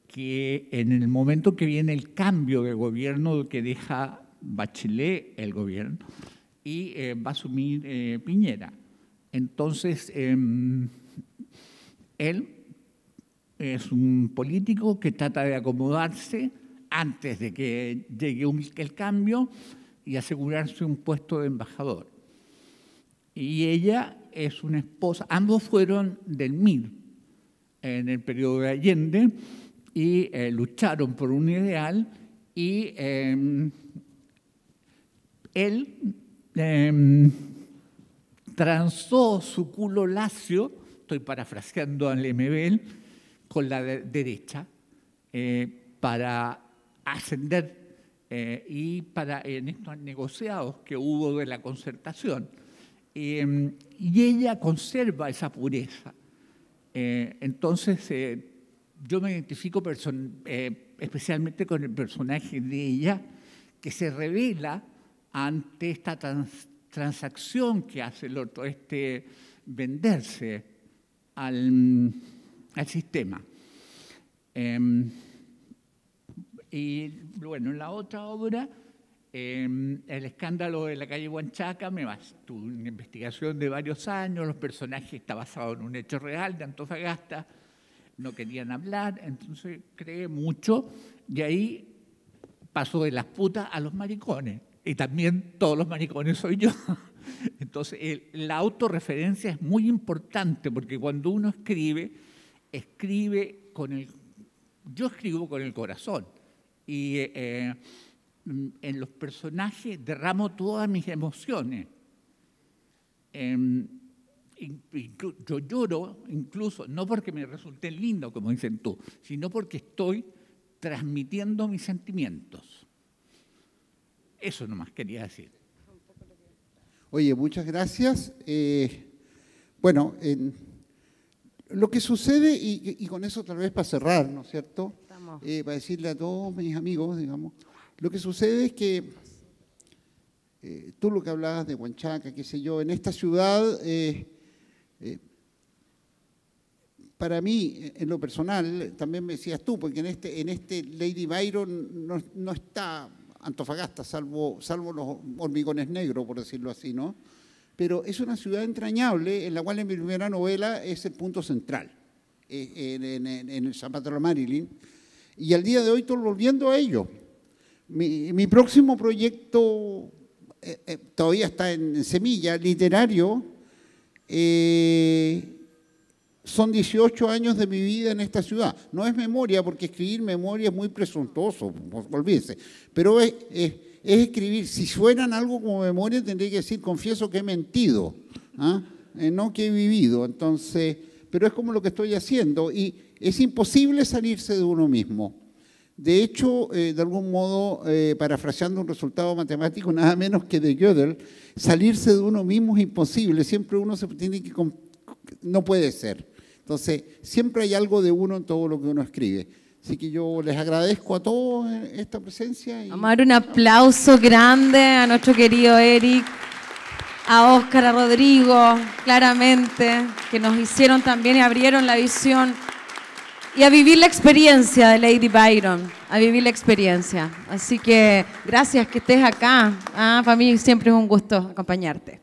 que en el momento que viene el cambio de gobierno que deja Bachelet el gobierno y va a asumir Piñera. Entonces, él es un político que trata de acomodarse antes de que llegue el cambio y asegurarse un puesto de embajador. Y ella es una esposa, ambos fueron del MIR en el periodo de Allende y lucharon por un ideal y él transó su culo lacio, estoy parafraseando a Lemebel, con la derecha para ascender y en estos negociados que hubo de la Concertación. Y ella conserva esa pureza. Entonces, yo me identifico especialmente con el personaje de ella, que se revela ante esta transacción que hace el otro, venderse al sistema. Y bueno, en la otra obra, el escándalo de la calle Huanchaca, tuve una investigación de varios años, los personajes está basado en un hecho real de Antofagasta, no querían hablar, entonces creé mucho y ahí paso de las putas a los maricones. Y también todos los maricones soy yo. Entonces, la autorreferencia es muy importante porque cuando uno escribe yo escribo con el corazón y en los personajes derramo todas mis emociones. Yo lloro incluso, no porque me resulte lindo, como dicen tú, sino porque estoy transmitiendo mis sentimientos. Eso nomás quería decir. Oye, muchas gracias. Bueno, lo que sucede, y con eso tal vez para cerrar, ¿no es cierto? Para decirle a todos mis amigos, digamos, lo que sucede es que tú lo que hablabas de Huanchaca, qué sé yo, en esta ciudad, para mí, en lo personal, también me decías tú, porque en este Lady Byron no está Antofagasta, salvo los hormigones negros, por decirlo así, ¿no? Pero es una ciudad entrañable en la cual en mi primera novela es el punto central, en el Zapato de la Marilyn. Y al día de hoy estoy volviendo a ello. Mi próximo proyecto todavía está en semilla, literario. Son 18 años de mi vida en esta ciudad. No es memoria, porque escribir memoria es muy presuntuoso, olvídese. Pero es escribir. Si suenan algo como memoria, tendría que decir, confieso que he mentido, no que he vivido. Entonces, pero es como lo que estoy haciendo. Y es imposible salirse de uno mismo. De hecho, de algún modo, parafraseando un resultado matemático, nada menos que de Gödel, salirse de uno mismo es imposible. Siempre uno se tiene que... No puede ser. Entonces, siempre hay algo de uno en todo lo que uno escribe. Así que yo les agradezco a todos esta presencia. Vamos a dar un aplauso grande a nuestro querido Eric, a Óscar, a Rodrigo, claramente, que nos hicieron también y abrieron la visión. Y a vivir la experiencia de Lady Byron, a vivir la experiencia. Así que gracias que estés acá. Para mí siempre es un gusto acompañarte.